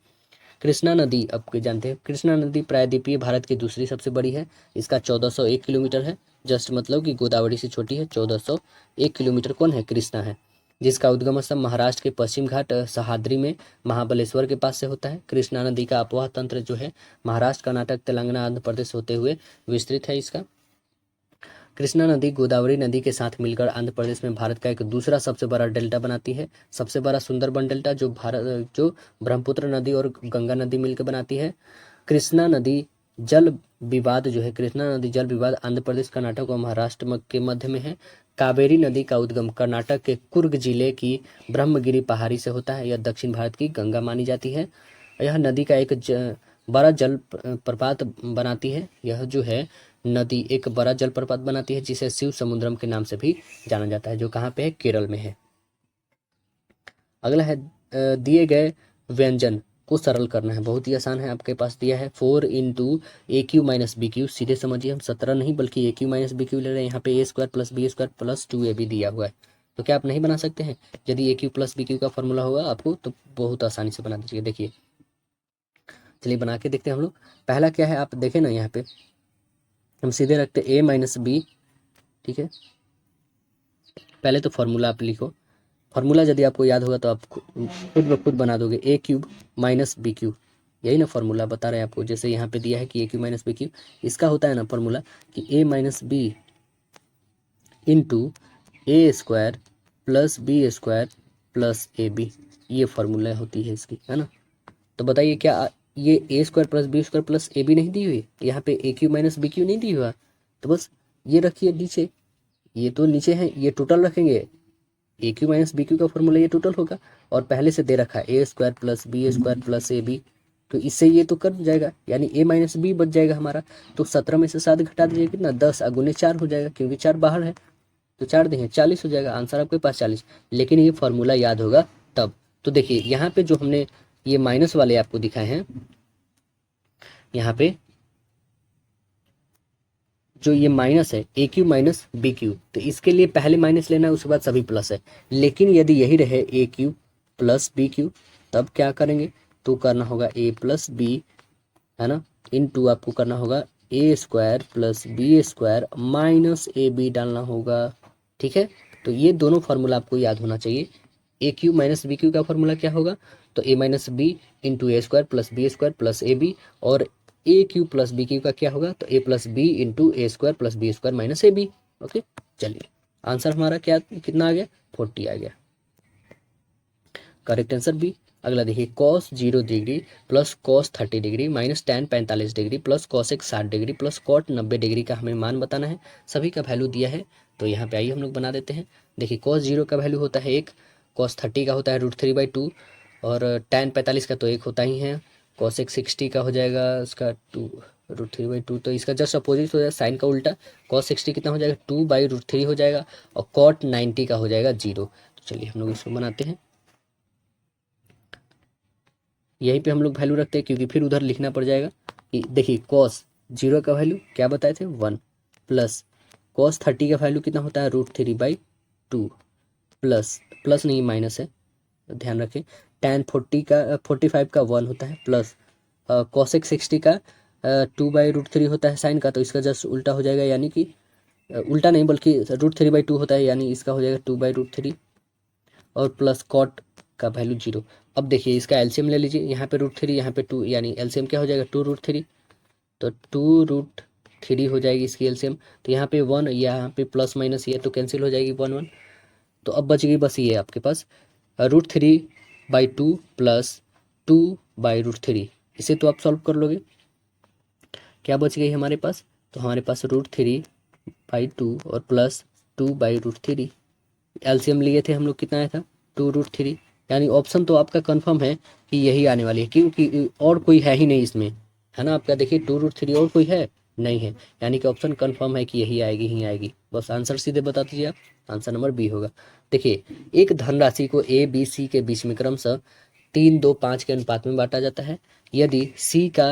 कृष्णा नदी आपको जानते हैं, कृष्णा नदी प्रायद्वीपीय भारत की दूसरी सबसे बड़ी है। इसका 1401 किलोमीटर है। जस्ट मतलब कि गोदावरी से छोटी है। 1401 किलोमीटर कौन है? कृष्णा है। जिसका उद्गम स्थल महाराष्ट्र के पश्चिम घाट सह्याद्री में महाबलेश्वर के पास से होता है। कृष्णा नदी का अपवाह तंत्र जो है महाराष्ट्र, कर्नाटक, तेलंगाना, आंध्र प्रदेश होते हुए विस्तृत है। इसका कृष्णा नदी गोदावरी नदी के साथ मिलकर आंध्र प्रदेश में भारत का एक दूसरा सबसे बड़ा डेल्टा बनाती है। सबसे बड़ा सुंदरबन डेल्टा जो ब्रह्मपुत्र नदी और गंगा नदी मिलकर बनाती है। कृष्णा नदी जल विवाद आंध्र प्रदेश, कर्नाटक और महाराष्ट्र के मध्य में है। कावेरी नदी का उद्गम कर्नाटक के कुर्ग जिले की ब्रह्मगिरी पहाड़ी से होता है। यह दक्षिण भारत की गंगा मानी जाती है। यह नदी का एक बड़ा जल प्रपात बनाती है। यह जो है नदी एक बड़ा जलप्रपात बनाती है जिसे शिव समुद्रम के नाम से भी जाना जाता है, जो कहाँ पे है? केरल में है। अगला है दिए गए व्यंजन को सरल करना है। बहुत ही आसान है, आपके पास दिया है 4 into a cube minus b cube. सीधे समझिए, हम 17 नहीं बल्कि a cube minus b cube ले रहे हैं। यहाँ पे a square plus b square plus 2ab दिया हुआ है। तो क्या आप नहीं बना सकते हैं? यदि ए क्यू प्लस बी क्यू का फॉर्मूला होगा आपको तो बहुत आसानी से बना दीजिए। देखिए, चलिए बना के देखते हैं हम लोग। पहला क्या है आप देखें ना, यहाँ पे हम सीधे रखते ए माइनस बी, ठीक है। पहले तो फॉर्मूला आप लिखो। फॉर्मूला यदि आपको याद होगा तो आप खुद ब खुद बना दोगे। ए क्यूब माइनस बी क्यूब, यही ना फॉर्मूला बता रहे हैं आपको। जैसे यहाँ पे दिया है कि a cube minus b cube, इसका होता है ना फॉर्मूला कि a minus b into a square plus b square plus a b, ये फॉर्मूला होती है इसकी, है ना। तो बताइए क्या ये a square plus b square plus a b नहीं दी हुई? यहाँ पे a cube minus b cube नहीं दी हुआ, तो बस ये रखिए नीचे। ये तो नीचे है, ये टोटल रखेंगे। A cube minus b cube का फॉर्मूला ये टोटल होगा और पहले से दे रखा है a square plus b square plus a b, तो इससे ये तो कट जाएगा, यानी ए माइनस बी बच जाएगा हमारा। तो 17 में से 7 घटा दीजिए, कितना? 10 अगुने 4 हो जाएगा, क्योंकि 4 बाहर है तो 4 दें 40 हो जाएगा। आंसर आपके पास 40। लेकिन ये फॉर्मूला याद होगा तब। तो देखिए यहाँ पे जो हमने ये माइनस वाले आपको दिखाए हैं, यहाँ पे जो ये माइनस है ए क्यू माइनस बी क्यू, तो इसके लिए पहले माइनस लेना है, उसके बाद सभी प्लस है। लेकिन यदि यही रहे ए क्यू प्लस बी क्यू, तब क्या करेंगे, तो करना होगा ए प्लस बी, है ना, इन टू आपको करना होगा a square plus b square minus a b डालना होगा। ठीक है, तो ये दोनों फार्मूला आपको याद होना चाहिए। A cube minus b cube का फार्मूला क्या होगा, तो a minus b into a square plus b square plus a b, और a cube plus b cube का क्या होगा, तो a plus b into a square plus b square minus a b. Okay, चलिए answer हमारा क्या कितना आ गया, 40 आ गया, करेक्ट आंसर बी। अगला देखिए, cos 0 degree plus cos 30 degree minus ten 45 degree plus cos एक 60 डिग्री प्लस कॉट 90 डिग्री का हमें मान बताना है। सभी का वैल्यू दिया है, तो यहाँ पे आइए हम लोग बना देते हैं। देखिए, कॉस 0 का वैल्यू होता है 1, कॉस 30 का होता है √3/2, और टेन 45 का तो 1 होता ही है, कॉस एक 60 का हो जाएगा उसका 2 √3/2, तो इसका जस्ट अपोजिट हो जाएगा, साइन का उल्टा। कॉस 60 कितना हो जाएगा, 2/√3 हो जाएगा, और कॉट 90 का हो जाएगा 0। तो चलिए हम लोग इसको बनाते हैं। यहीं पे हम लोग वैल्यू रखते हैं, क्योंकि फिर उधर लिखना पड़ जाएगा कि देखिए, कॉस 0 का वैल्यू क्या बताए थे 1, प्लस कॉस 30 का वैल्यू कितना होता है √3/2, प्लस प्लस नहीं माइनस है, तो ध्यान रखें, टेन 45 का 1 होता है, प्लस कॉसेक 60 का 2/√3 होता है साइन का, तो इसका जस्ट उल्टा हो जाएगा, यानी कि उल्टा नहीं बल्कि √3/2 होता है, यानी इसका हो जाएगा 2/√3, और प्लस कॉट का वैल्यू 0। अब देखिए, इसका एलसीएम ले लीजिए, यहाँ पे √3 यहाँ पे 2, यानी एलसीएम क्या हो जाएगा 2√3, तो 2√3 हो जाएगी इसकी एलसीएम। तो यहाँ पे 1, यहाँ पे प्लस माइनस ये तो कैंसिल हो जाएगी 1 1, तो अब बच गई बस ये आपके पास √3/2 प्लस 2/√3। इसे तो आप सॉल्व कर लोगे, क्या बच गई हमारे पास, तो हमारे पास √3/2 और प्लस 2/√3। एलसीएम लिए थे हम लोग, कितना आया था 2√3, यानी ऑप्शन तो आपका कंफर्म है कि यही आने वाली है, क्योंकि और कोई है ही नहीं इसमें, है ना। आपका देखिए 2√3 और कोई है नहीं है, यानी कि ऑप्शन कंफर्म है कि यही आएगी ही आएगी। बस आंसर सीधे बता दीजिए आप, आंसर नंबर बी होगा। देखिए, एक धनराशि को ए बी सी के बीच में क्रमशः 3 2 5 के अनुपात में बांटा जाता है। यदि सी का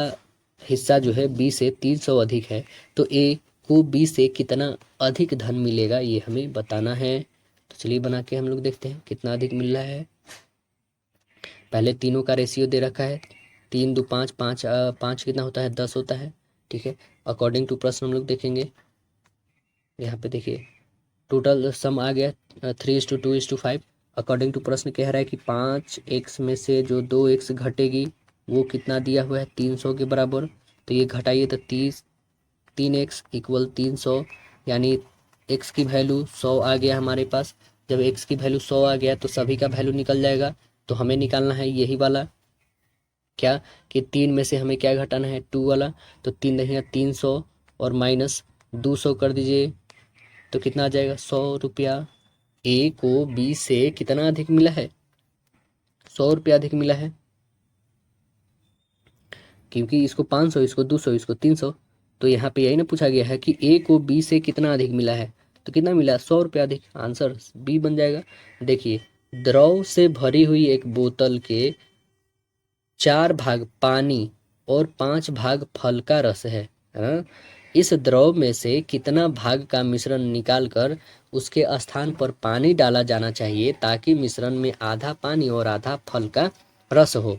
हिस्सा जो है बी से 300 अधिक है, तो ए को बी से कितना अधिक धन मिलेगा, ये हमें बताना है। तो चलिए बना के हम लोग देखते हैं कितना अधिक मिल रहा है। पहले तीनों का रेशियो दे रखा है, 3 2 5, 5 कितना होता है 10 होता है। ठीक है, अकॉर्डिंग टू प्रश्न हम लोग देखेंगे, यहाँ पे देखिए टोटल सम आ गया 3:2:5। अकॉर्डिंग टू प्रश्न कह रहा है कि 5x में से जो 2x घटेगी वो कितना दिया हुआ है 300 के बराबर। तो ये घटाइए तो 3x इक्वल 300, यानी x की वैल्यू 100 आ गया हमारे पास। जब x की वैल्यू 100 आ गया तो सभी का वैल्यू निकल जाएगा, तो हमें निकालना है यही वाला, क्या कि 3 में से हमें क्या घटाना है 2 वाला। तो 3 नहीं 300 और माइनस 200 कर दीजिए, तो कितना आ जाएगा 100 रुपया। ए को बी से कितना अधिक मिला है 100 रुपया अधिक मिला है, क्योंकि इसको 500 इसको 200 इसको 300, तो यहाँ पे यही ना पूछा गया है कि ए को बी से कितना अधिक मिला है, तो कितना मिला 100 रुपया अधिक, आंसर बी बन जाएगा। देखिए, द्रव से भरी हुई एक बोतल के 4 भाग पानी और 5 भाग फल का रस है, हाँ? इस द्रव में से कितना भाग का मिश्रण निकालकर उसके स्थान पर पानी डाला जाना चाहिए, ताकि मिश्रण में आधा पानी और आधा फल का रस हो।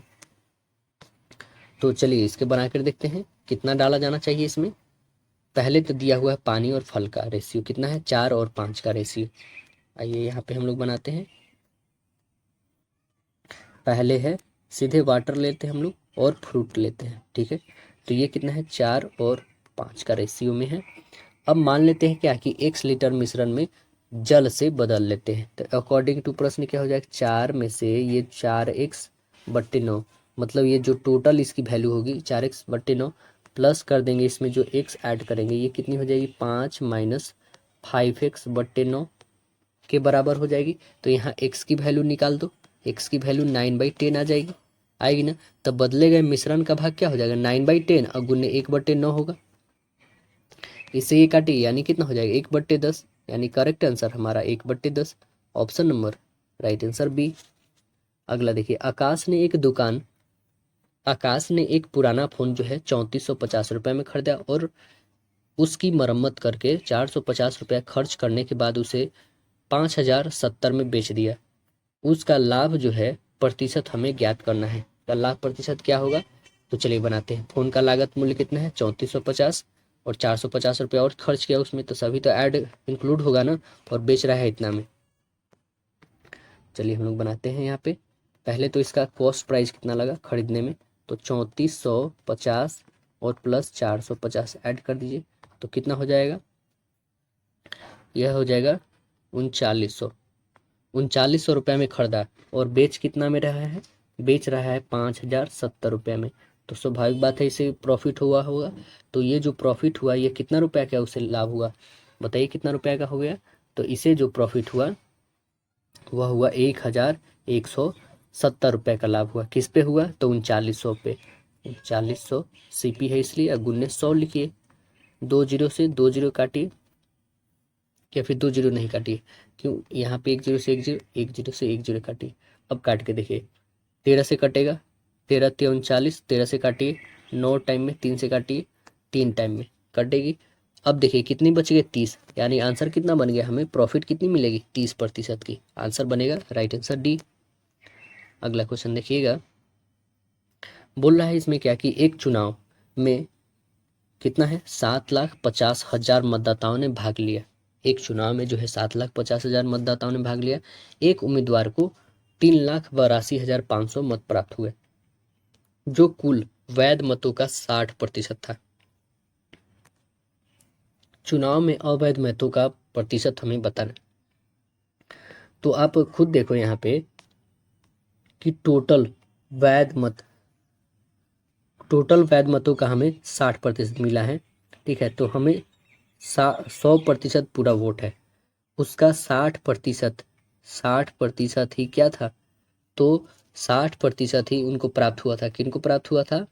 तो चलिए इसके बनाकर देखते हैं कितना डाला जाना चाहिए इसमें। पहले तो दिया हुआ है पानी और फल का रेशियो कितना है 4 और 5 का रेशियो। आइए यहाँ पे हम लोग बनाते हैं। पहले है सीधे वाटर लेते हैं हम लोग और फ्रूट लेते हैं, ठीक है। तो ये कितना है 4 और 5 का रेशियो में है। अब मान लेते हैं क्या कि 1 लीटर मिश्रण में जल से बदल लेते हैं। तो अकॉर्डिंग टू प्रश्न क्या हो जाएगा 4 में से ये 4x/9, मतलब ये जो टोटल इसकी वैल्यू होगी 4x/9, प्लस कर देंगे इसमें जो x ऐड करेंगे, ये कितनी हो जाएगी 5 - 5x/9 के बराबर हो जाएगी। तो यहाँ x की वैल्यू निकाल दो, x की वैल्यू 9/10 आ जाएगी, आएगी ना। तब बदले गए मिश्रण का भाग क्या हो जाएगा 9/10 और गुने 1/9 होगा। इससे ये काटिए, यानी कितना हो जाएगा 1/10, यानी करेक्ट आंसर हमारा 1/10, option number right answer B. अगला देखिए, आकाश ने एक पुराना फ़ोन जो है 3450 रुपये में खरीदा और उसकी मरम्मत करके 450 रुपया खर्च करने के बाद उसे 5070 में बेच दिया। उसका लाभ जो है प्रतिशत हमें ज्ञात करना है। तो लाभ प्रतिशत क्या होगा, तो चलिए बनाते हैं। फ़ोन का लागत मूल्य कितना है 3450, और 450 रुपया और खर्च किया उसमें, तो सभी तो ऐड इंक्लूड होगा ना, और बेच रहा है इतना में। चलिए हम लोग बनाते हैं यहाँ पे। पहले तो इसका कॉस्ट प्राइस कितना लगा खरीदने में, तो 3450 और प्लस 450 ऐड कर दीजिए, तो कितना हो जाएगा, यह हो जाएगा 3900। 3900 रुपये में खरीदा, और बेच कितना में रहा है, बेच रहा है 5070 रुपये में। तो स्वाभाविक बात है इसे प्रॉफिट हुआ होगा। तो ये जो प्रॉफिट हुआ ये कितना रुपया का उसे लाभ हुआ, बताइए कितना रुपया का हो गया। तो इसे जो प्रॉफिट हुआ वह हुआ 1170 रुपये का लाभ हुआ। किस पे हुआ, तो 3900 पे। 3900 CP है इसलिए, और गुन्ने 100 लिखिए। 2 जीरो से 2 जीरो काटिए, या फिर 2 जीरो नहीं काटिए, क्यों, यहाँ पे 1 जीरो से 1 जीरो, 1 जीरो से 1 जीरो काटिए। अब काट के देखिए, 13 से कटेगा, 13 ते 39, 13 से काटिए, 9 टाइम में, 3 से काटिए, 3 टाइम में कटेगी। अब देखिए कितनी बच गई 30, यानी आंसर कितना बन गया, हमें प्रॉफिट कितनी मिलेगी 30% की। आंसर बनेगा राइट आंसर डी। अगला क्वेश्चन देखिएगा, बोल रहा है इसमें क्या कि एक चुनाव में कितना है 7,50,000 मतदाताओं ने भाग लिया। एक चुनाव में जो है 7,50,000 मतदाताओं ने भाग लिया। एक उम्मीदवार को 3,82,500 मत प्राप्त हुए, जो कुल वैध मतों का 60% था। चुनाव में अवैध मतों का प्रतिशत हमें बताना। तो आप खुद देखो यहाँ पे कि टोटल वैध मतों का हमें 60% मिला है, ठीक है। तो हमें 100% पूरा वोट है, उसका 60% ही क्या था, तो 60% ही उनको प्राप्त हुआ था। किनको प्राप्त हुआ था,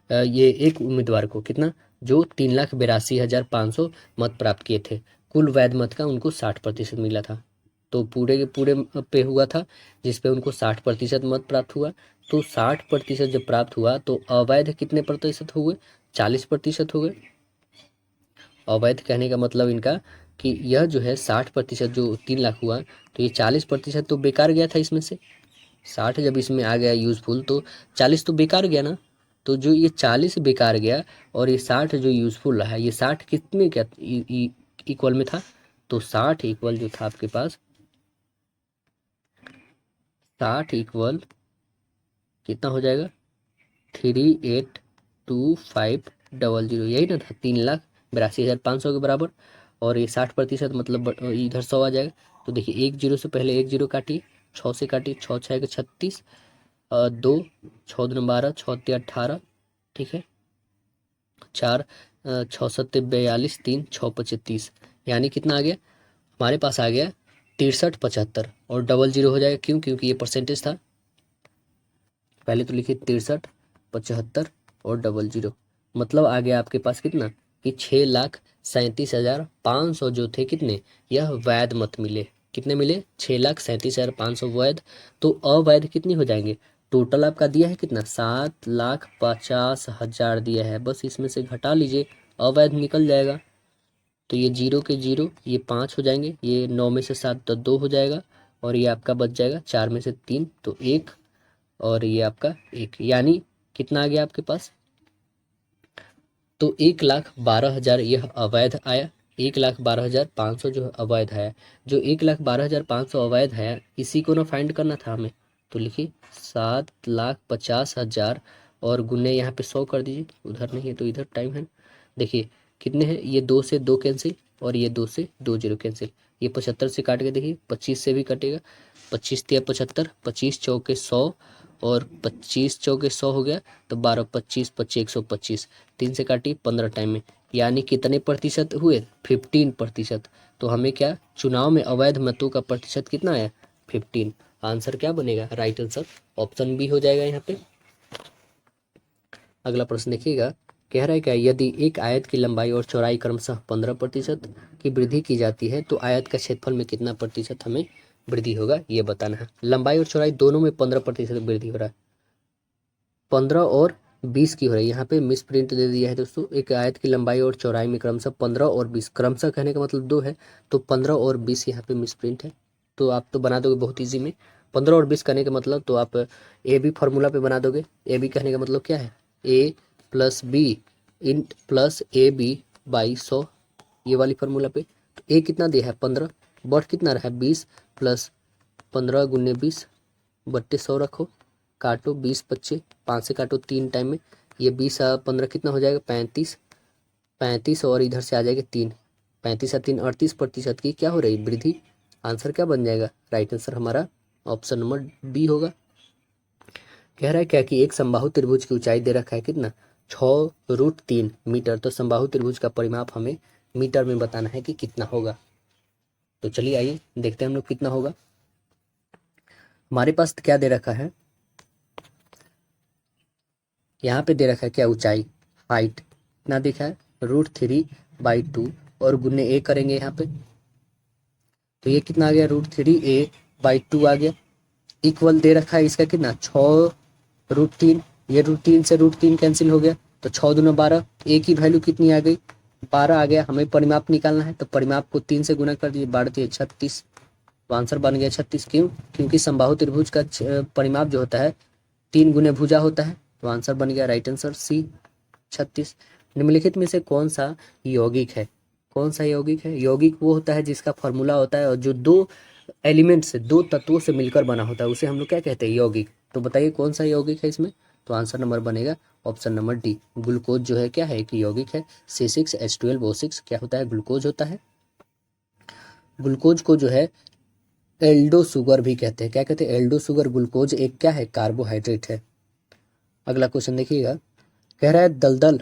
ये एक उम्मीदवार को कितना, जो 3,82,500 मत प्राप्त किए थे। कुल वैध मत का उनको 60% मिला था, तो पूरे के पूरे पे हुआ था, जिसपे उनको 60% मत प्राप्त हुआ। तो 60% जब प्राप्त हुआ तो अवैध कितने प्रतिशत हो गए, 40% हो गए। अवैध कहने का मतलब इनका कि यह जो है 60% जो 3 लाख हुआ, तो ये 40% तो बेकार गया था इसमें से। 60 जब इसमें आ गया यूज़फुल, तो 40 तो बेकार गया ना। तो जो ये 40 बेकार गया, और ये 60 जो यूज़फुल रहा, ये 60 कितने क्या इक्वल में था, तो 60 इक्वल जो था आपके पास, 60 इक्वल कितना हो जाएगा 382500, यही ना था 3,82,500 के बराबर। और ये 60% मतलब इधर 100 आ जाएगा। तो देखिए 1 जीरो से पहले 1 जीरो काटिए, 6 से काटिए, 6 6 के 36, 2 6 दूनी 12, 6 तिया 18, ठीक है, 4 6 सत्ते 42, 3 6 पचे 30, यानी कितना आ गया हमारे पास, आ गया 6375। और डबल जीरो हो जाएगा, क्यों, क्योंकि ये परसेंटेज था। पहले तो लिखिए 6375 और डबल जीरो, मतलब आ गया आपके पास कितना, कि 6,37,500 जो थे कितने, यह वैध मत मिले। कितने मिले, 6,37,500 वैध। तो अवैध कितनी हो जाएंगे, टोटल आपका दिया है कितना 7,50,000 दिया है, बस इसमें से घटा लीजिए, अवैध निकल जाएगा। तो ये 0 के 0, ये 5 हो जाएंगे, ये 9 में से 7 तो 2 हो जाएगा, और ये आपका बच जाएगा 4 में से 3 तो 1, और ये आपका 1, यानी कितना आ गया आपके पास, तो 1,12,000 यह अवैध आया। 1,12,500 जो अवैध है, जो 1,12,500 अवैध है, इसी को ना फाइंड करना था हमें। तो लिखिए 7,50,000 और गुने यहाँ पे 100 कर दीजिए, उधर नहीं है तो इधर टाइम है। देखिए कितने हैं, ये 2 से 2 कैंसिल, और ये 2 से 2 जीरो कैंसिल। ये 75 से काट के देखिए, 25 से भी कटेगा, 25 तिया 75, 25 चौके 100, और 25 चौके 100 हो गया, तो 12 25 25 125, 3 से काटी 15 टाइम में, यानी कितने प्रतिशत हुए 15%। तो हमें क्या, चुनाव में अवैध मतों का प्रतिशत कितना आया 15। आंसर क्या बनेगा, राइट आंसर ऑप्शन बी हो जाएगा यहाँ पे। अगला प्रश्न देखिएगा, कह रहा है क्या, यदि एक आयत की लंबाई और चौड़ाई क्रमशः 15% की वृद्धि की जाती है, तो आयत का क्षेत्रफल में कितना प्रतिशत हमें वृद्धि होगा, ये बताना है। लंबाई और चौड़ाई दोनों में 15% वृद्धि हो रहा है, 15 और 20 की हो रही है। यहाँ पे मिस प्रिंट दे दिया है दोस्तों। एक आयत की लंबाई और चौड़ाई में क्रमशः 15 और 20, क्रमशः कहने का मतलब 2 है, तो 15 और 20 यहाँ पे मिस प्रिंट है। तो आप तो बना दोगे बहुत ईजी में। 15 और 20 कहने का मतलब तो आप ए बी फार्मूला पे बना दोगे। ए बी कहने का मतलब क्या है, a plus b in plus a b by 100, ये वाली फार्मूला पे। तो ए कितना दिया है 15, बट कितना रहा है 20, प्लस 15 गुने 20 बट्टे 100 रखो, काटो 20 25, 5 से काटो 3 टाइम में, ये 20 15 कितना हो जाएगा 35, 35 और इधर से आ जाएगा 3, 35 और 3 38% की क्या हो रही वृद्धि। आंसर क्या बन जाएगा, राइट आंसर हमारा ऑप्शन नंबर बी होगा। कह रहा है क्या कि एक समबाहु त्रिभुज की ऊंचाई दे रखा है कितना 6√3 मीटर, तो समबाहु त्रिभुज का परिमाप हमें मीटर में बताना है कि कितना होगा। तो चलिए आइए देखते हैं हम लोग कितना होगा। हमारे पास क्या दे रखा है, यहाँ पे दे रखा है क्या ऊंचाई, हाइट कितना देखा है √3/2 और गुने ए करेंगे यहाँ पे, तो ये कितना आ गया √3a/2 आ गया। इक्वल दे रखा है इसका कितना 6√3, ये √3 से √3 कैंसिल हो गया, तो 6 दूना 12, ए की वैल्यू कितनी आ गई 12 आ गया। हमें परिमाप निकालना है, तो परिमाप को 3 से गुना कर दिए, 12 36, तो आंसर बन गया 36। क्यों, क्योंकि समबाहु त्रिभुज का परिमाप जो होता है 3 गुने भुजा होता है, तो आंसर बन गया राइट आंसर सी 36। निम्नलिखित में से कौन सा यौगिक है, कौन सा यौगिक है, यौगिक वो होता है जिसका फॉर्मूला होता है और जो दो एलिमेंट से, दो तत्वों से मिलकर बना होता है, उसे हम लोग क्या कहते हैं यौगिक। तो बताइए कौन सा यौगिक है इसमें, तो आंसर नंबर बनेगा ऑप्शन नंबर डी। ग्लूकोज जो है क्या है कि यौगिक है, C6H12O6 क्या होता है, ग्लूकोज होता है। ग्लूकोज को जो है एल्डो शुगर भी कहते हैं, क्या कहते हैं एल्डो शुगर। ग्लूकोज एक क्या है, कार्बोहाइड्रेट है। अगला क्वेश्चन देखिएगा, कह रहा है दलदल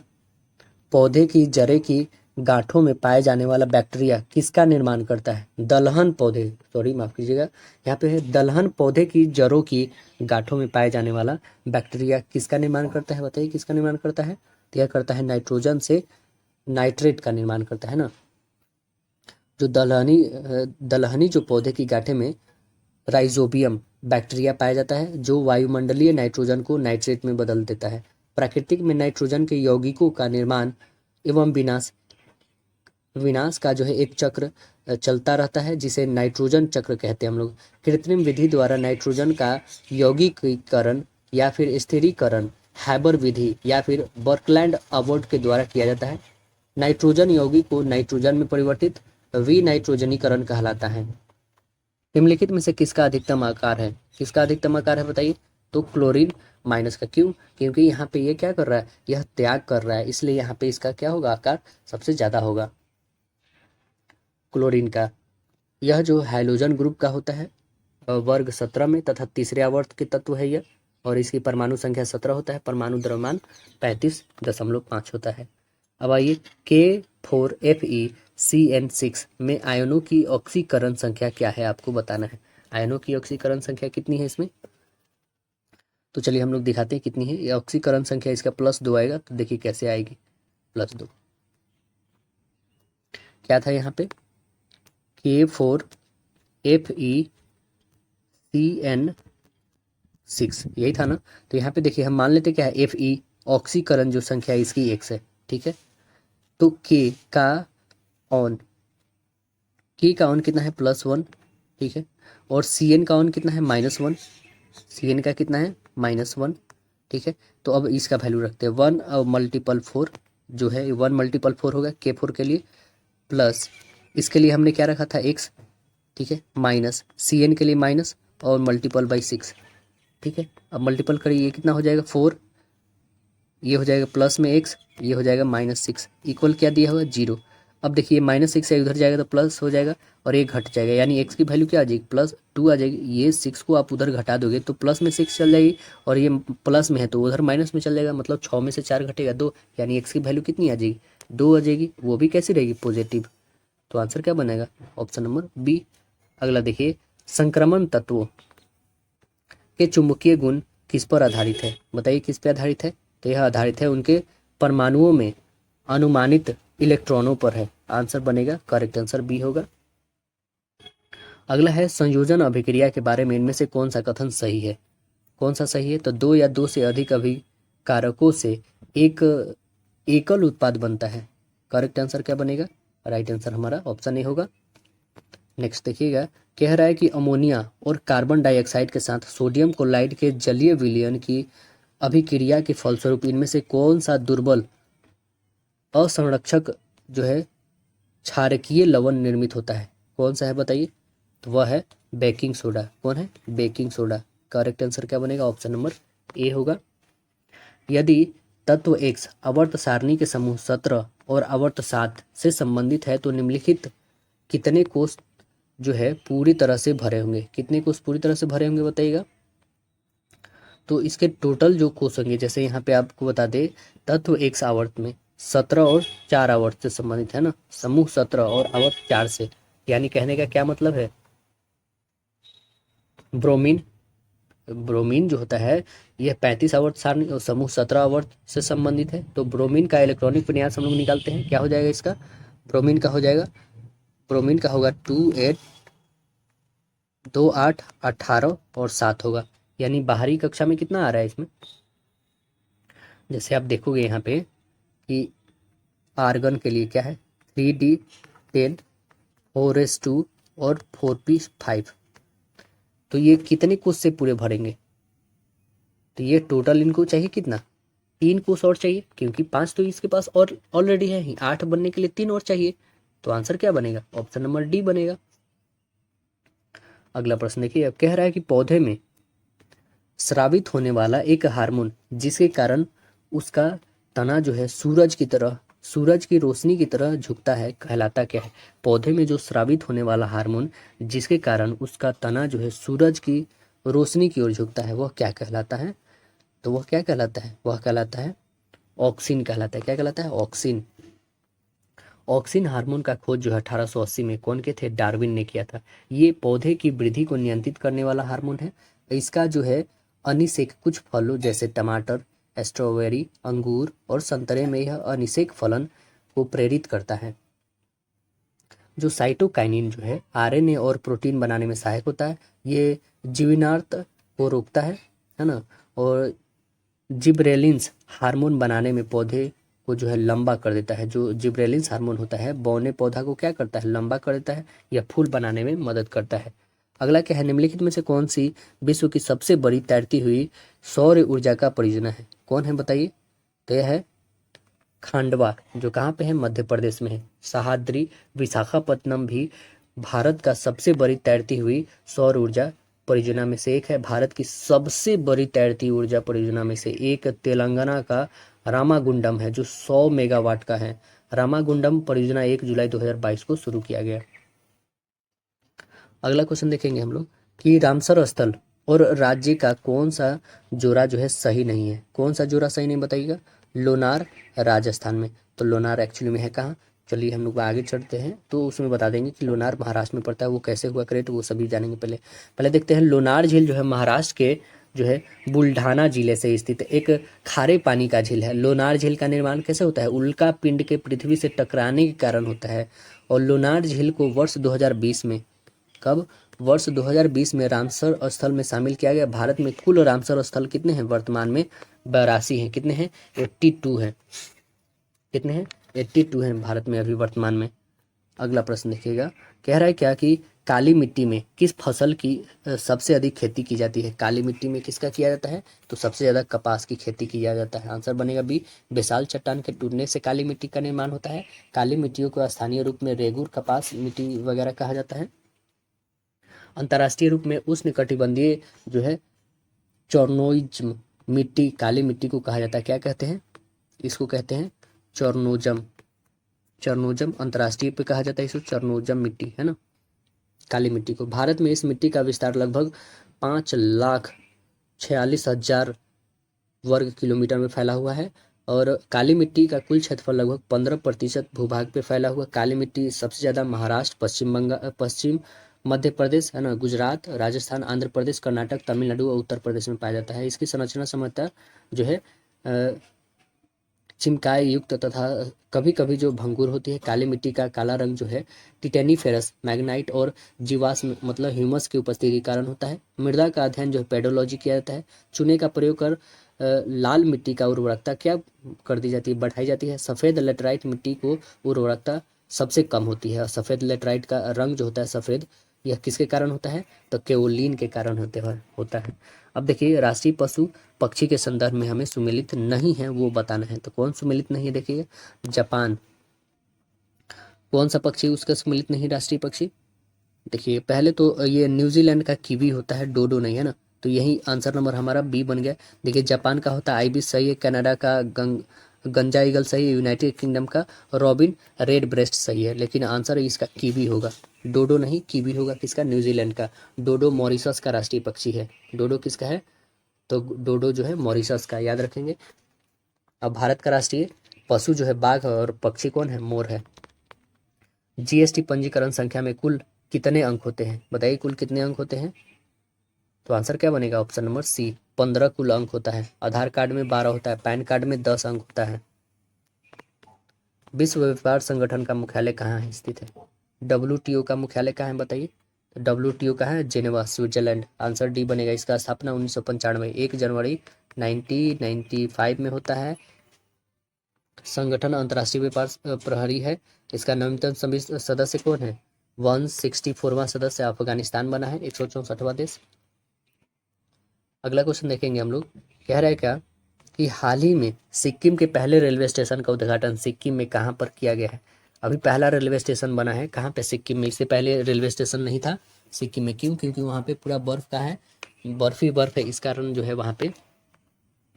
पौधे की जड़ें की गांठों में पाए जाने वाला बैक्टीरिया किसका निर्माण करता है। दलहन पौधे, सॉरी माफ कीजिएगा, यहाँ पे है दलहन पौधे की जड़ों की गांठों में पाए जाने वाला बैक्टीरिया किसका निर्माण करता है, बताइए किसका निर्माण करता है। तो यह करता है नाइट्रोजन से नाइट्रेट का निर्माण करता है ना। जो दलहनी जो पौधे की गांठे में राइजोबियम बैक्टीरिया पाया जाता है, जो वायुमंडलीय नाइट्रोजन को नाइट्रेट में बदल देता है। प्राकृतिक में नाइट्रोजन के यौगिकों का निर्माण एवं विनाश विनाश का जो है एक चक्र चलता रहता है, जिसे नाइट्रोजन चक्र कहते हैं हम लोग। कृत्रिम विधि द्वारा नाइट्रोजन का यौगिकीकरण या फिर स्थिरीकरण हैबर विधि या फिर बर्कलैंड अबोर्ट के द्वारा किया जाता है। नाइट्रोजन यौगिक को नाइट्रोजन में परिवर्तित विनाइट्रोजनीकरण कहलाता है। निम्नलिखित में से किसका अधिकतम आकार है, किसका अधिकतम आकार है बताइए, तो क्लोरीन माइनस का। क्यों, क्योंकि यहाँ पे ये क्या कर रहा है, यह त्याग कर रहा है, इसलिए यहाँ पे इसका क्या होगा, आकार सबसे ज्यादा होगा क्लोरीन का। यह जो हाइड्रोजन ग्रुप का होता है वर्ग 17 में तथा तीसरे आवर्त के तत्व है यह, और इसकी परमाणु संख्या 17 होता है, परमाणु द्रव्यमान 35.5 होता है। अब आइए K4FeCN6 में आयनों की ऑक्सीकरण संख्या क्या है, आपको बताना है। आयनों की ऑक्सीकरण संख्या कितनी है इसमें, तो चलिए हम लोग दिखाते हैं कितनी है। ये ऑक्सीकरण संख्या इसका +2 आएगा, तो देखिए कैसे आएगी +2। क्या था यहाँ पे K4FeCN6 यही था ना। तो यहाँ पे देखिए हम मान लेते क्या है Fe ऑक्सीकरण जो संख्या है इसकी X है, ठीक है। तो K का ऑन कितना है +1, ठीक है, और Cn का ऑन कितना है -1, Cn का कितना है -1, ठीक है। तो अब इसका वैल्यू रखते हैं 1 और मल्टीपल 4 जो है 1 मल्टीपल 4 होगा K4 के लिए, प्लस इसके लिए हमने क्या रखा था X, ठीक है, माइनस Cn के लिए माइनस और मल्टीपल बाई 6, ठीक है। अब मल्टीपल करिए, ये कितना हो जाएगा 4, ये हो जाएगा प्लस में X, ये हो जाएगा -6, इक्वल क्या दिया हुआ 0। अब देखिए -6 से उधर जाएगा तो प्लस हो जाएगा और ये घट जाएगा, यानी X की वैल्यू क्या आ जाएगी +2 आ जाएगी। ये 6 को आप उधर घटा दोगे तो प्लस में 6 चल जाएगी, और ये प्लस में है तो उधर माइनस में चल जाएगा, मतलब 6 में से 4 घटेगा 2, यानी X की वैल्यू कितनी आ जाएगी 2 आ जाएगी, वो भी कैसी रहेगी पॉजिटिव। तो आंसर क्या बनेगा ऑप्शन नंबर बी। अगला देखिए, संक्रमण तत्वों के चुंबकीय गुण किस पर आधारित है, बताइए किस पर आधारित है। तो यह आधारित है उनके परमाणुओं में अनुमानित इलेक्ट्रॉनों पर है। आंसर बनेगा करेक्ट आंसर बी होगा। अगला है संयोजन अभिक्रिया के बारे में इनमें से कौन सा कथन सही है, कौन सा सही है। तो 2 या 2 से अधिक कारकों से एक एकल उत्पाद बनता है। करेक्ट आंसर क्या बनेगा? राइट आंसर हमारा ऑप्शन ए होगा। नेक्स्ट देखिएगा, कह रहा है कि अमोनिया और कार्बन डाइऑक्साइड के साथ सोडियम क्लोराइड के जलीय विलयन की अभिक्रिया के फलस्वरूप इनमें से कौन सा दुर्बल असंरक्षक जो है क्षारकीय लवण निर्मित होता है? कौन सा है बताइए? तो वह है बेकिंग सोडा। कौन है? Baking soda. करेक्ट आंसर क्या बनेगा? ऑप्शन नंबर ए होगा। यदि तत्व एक्स आवर्त सारणी के समूह 17 और आवर्त 7 से संबंधित है तो निम्नलिखित कितने कोष जो है पूरी तरह से भरे होंगे? कितने कोष पूरी तरह से भरे होंगे बताइएगा? तो इसके टोटल जो कोष होंगे, जैसे यहाँ पे आपको बता दे, तत्व एक्स आवर्त में 17 और 4 आवर्त से संबंधित है ना, समूह 17 और आवर्त 4 से, यानी कहने का क्या मतलब है? ब्रोमीन ब्रोमीन जो होता है यह 35 आवर्त सारणी और समूह 17 आवर्त से संबंधित है। तो ब्रोमीन का इलेक्ट्रॉनिक विन्यास हम लोग निकालते हैं, क्या हो जाएगा इसका? ब्रोमीन का हो जाएगा, ब्रोमीन का होगा 28 28 18 और 7 होगा। यानी बाहरी कक्षा में कितना आ रहा है इसमें? जैसे आप देखोगे यहाँ पे कि आर्गन के लिए क्या है, 3D10 4s2 और 4p5। तो ये कितने कोष से पूरे भरेंगे? तो ये टोटल इनको चाहिए कितना? 3 कोष और चाहिए, क्योंकि 5 तो इसके पास और ऑलरेडी है ही। 8 बनने के लिए 3 और चाहिए। तो आंसर क्या बनेगा? ऑप्शन नंबर डी बनेगा। अगला प्रश्न देखिए, अब कह रहा है कि पौधे में स्रावित होने वाला एक हार्मोन जिसके कारण उसका तना जो है सूरज की रोशनी की तरह झुकता है, कहलाता क्या है? पौधे में जो स्रावित होने वाला हार्मोन जिसके कारण उसका तना जो है सूरज की रोशनी की ओर झुकता है, वह क्या कहलाता है? तो वह क्या कहलाता है? वह कहलाता है ऑक्सिन कहलाता है। क्या कहलाता है? ऑक्सिन। ऑक्सिन हार्मोन का खोज जो है 1880 में कौन के थे? डार्विन ने किया था। ये पौधे की वृद्धि को नियंत्रित करने वाला हार्मोन है। इसका जो है अनिषेक कुछ फलों जैसे टमाटर, स्ट्रॉबेरी, अंगूर और संतरे में यह अनिषेक फलन को प्रेरित करता है। जो साइटोकाइनिन जो है आरएनए और प्रोटीन बनाने में सहायक होता है। ये जीवनार्थ को रोकता है ना। और जिब्रेलिन्स हार्मोन बनाने में पौधे को जो है लंबा कर देता है। जो जिब्रेलिन्स हार्मोन होता है बौने पौधा को क्या करता है? लंबा कर देता है या फूल बनाने में मदद करता है। अगला क्या है? निम्नलिखित में से कौन सी विश्व की सबसे बड़ी तैरती हुई सौर ऊर्जा का परियोजना है? कौन है बताइए? तो यह है खांडवा, जो कहाँ पे है? मध्य प्रदेश में है। सह्याद्री विशाखापट्टनम भी भारत का सबसे बड़ी तैरती हुई सौर ऊर्जा परियोजना में से एक है। भारत की सबसे बड़ी तैरती ऊर्जा परियोजना में से एक तेलंगाना का रामागुंडम है, जो 100 मेगावाट का है। रामागुंडम परियोजना 1 जुलाई 2022 को शुरू किया गया। अगला क्वेश्चन देखेंगे हम लोग कि रामसर स्थल और राज्य का कौन सा जोड़ा जो है सही नहीं है? कौन सा जोड़ा सही नहीं बताइएगा? लोनार राजस्थान में। तो लोनार एक्चुअली में है कहाँ? चलिए हम लोग आगे चढ़ते हैं तो उसमें बता देंगे कि लोनार महाराष्ट्र में पड़ता है। वो कैसे हुआ करेक्ट, वो सभी जानेंगे। पहले पहले देखते हैं। लोनार झील जो है महाराष्ट्र के जो है बुल्ढाना जिले से स्थित एक खारे पानी का झील है। लोनार झील का निर्माण कैसे होता है? उल्का पिंड के पृथ्वी से टकराने के कारण होता है। और लोनार झील को वर्ष 2020 में, कब? वर्ष 2020 में रामसर स्थल में शामिल किया गया। भारत में कुल रामसर स्थल कितने हैं वर्तमान में? 82 हैं। कितने हैं? 82 हैं। कितने हैं? 82 हैं भारत में अभी वर्तमान में। अगला प्रश्न देखिएगा, कह रहा है क्या कि काली मिट्टी में किस फसल की सबसे अधिक खेती की जाती है? काली मिट्टी में किसका किया जाता है? तो सबसे ज़्यादा कपास की खेती किया जाता है। आंसर बनेगा बी, बेसाल चट्टान के टूटने से काली मिट्टी का निर्माण होता है। काली मिट्टियों को स्थानीय रूप में रेगुर कपास मिट्टी वगैरह कहा जाता है। अंतर्राष्ट्रीय रूप में उष्णकटिबंधीय जो है चोर्नोइज्म मिट्टी, काली मिट्टी को कहा जाता है। क्या कहते हैं इसको? कहते हैं चोर्नोजम। चोर्नोजम अंतर्राष्ट्रीय पे कहा जाता है इसको, चोर्नोजम मिट्टी है ना, काली मिट्टी को। भारत में इस मिट्टी का विस्तार लगभग 5,46,000 वर्ग किलोमीटर में फैला हुआ है। और काली मिट्टी का कुल क्षेत्रफल लगभग 15% भूभाग पे फैला हुआ। काली मिट्टी सबसे ज़्यादा महाराष्ट्र, पश्चिम मध्य प्रदेश है ना, गुजरात, राजस्थान, आंध्र प्रदेश, कर्नाटक, तमिलनाडु और उत्तर प्रदेश में पाया जाता है। इसकी संरचना समता जो है चिमकाए युक्त तथा कभी कभी जो भंगुर होती है। काली मिट्टी का काला रंग जो है टिटेनीफेरस मैग्नाइट और जीवाश्म मतलब ह्यूमस की उपस्थिति के कारण होता है। मृदा का अध्ययन जो है पेडोलॉजी किया जाता है। चूने का प्रयोग कर लाल मिट्टी का उर्वरकता क्या कर दी जाती है, बढ़ाई जाती है। सफ़ेद लेटराइट मिट्टी को उर्वरकता सबसे कम होती है। सफ़ेद लेटराइट का रंग जो होता है सफ़ेद, यह किसके कारण होता है, तो केओलिन के कारण होता है। अब देखिए राष्ट्रीय पशु पक्षी के संदर्भ में हमें सुमेलित नहीं है वो बताना है। तो कौन सुमेलित नहीं है, देखिए जापान। कौन सा पक्षी उसका सुमेलित नहीं राष्ट्रीय पक्षी, देखिए पहले तो ये न्यूजीलैंड का कीवी होता है, डोडो नहीं है ना, तो यही आंसर नंबर हमारा बी बन गया। देखिए जापान का होता है आइबिस सही है, कनाडा का गंजा ईगल सही है, यूनाइटेड किंगडम का रॉबिन रेड ब्रेस्ट सही है, लेकिन आंसर इसका कीवी होगा। डोडो नहीं कीवी होगा, किसका, न्यूजीलैंड का। डोडो मॉरिशस का राष्ट्रीय पक्षी है। डोडो किसका है, तो डोडो जो है मॉरिशस का, याद रखेंगे। अब भारत का राष्ट्रीय पशु जो है बाघ और पक्षी कौन है, मोर है। जीएसटी पंजीकरण संख्या में कुल कितने अंक होते हैं, बताइए कुल कितने अंक होते हैं, तो आंसर क्या बनेगा, ऑप्शन नंबर सी 15 कुल अंक होता है। आधार कार्ड में 12 होता है, पैन कार्ड में 10 अंक होता है। विश्व व्यापार संगठन का मुख्यालय कहाँ है स्थित है, WTO का मुख्यालय कहाँ है बताइए, तो WTO का है जेनेवा स्विट्जरलैंड, आंसर डी बनेगा। इसका स्थापना 1995 1 जनवरी 1995 में होता है। संगठन अंतर्राष्ट्रीय व्यापार प्रहरी है। इसका नवीनतम सदस्य कौन है, 164वां सदस्य अफगानिस्तान बना है, 164वां देश। अगला क्वेश्चन देखेंगे हम लोग, कह रहा है क्या कि हाल ही में सिक्किम के पहले रेलवे स्टेशन का उद्घाटन सिक्किम में कहाँ पर किया गया है। अभी पहला रेलवे स्टेशन बना है कहाँ पे, सिक्किम में। इससे पहले रेलवे स्टेशन नहीं था सिक्किम में, क्यों, क्योंकि वहाँ पे पूरा बर्फ का है, बर्फ ही बर्फ है, इस कारण जो है वहाँ पे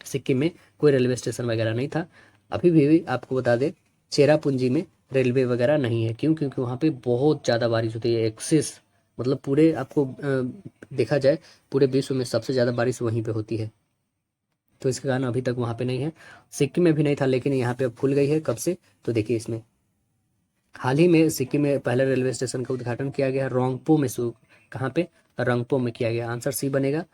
सिक्किम में कोई रेलवे स्टेशन वगैरह नहीं था। अभी भी आपको बता दें चेरापूंजी में रेलवे वगैरह नहीं है, क्यों, क्योंकि वहाँ पे बहुत ज़्यादा बारिश होती है, एक्सेस मतलब पूरे आपको देखा जाए पूरे विश्व में सबसे ज़्यादा बारिश वहीं पे होती है, तो इसके कारण अभी तक वहाँ पे नहीं है। सिक्किम में भी नहीं था, लेकिन यहाँ पे अब खुल गई है, कब से, तो देखिए इसमें हाल ही में सिक्किम में पहले रेलवे स्टेशन का उद्घाटन किया गया, रोंगपो में कहाँ पे, रंगपो में किया गया, आंसर सी बनेगा।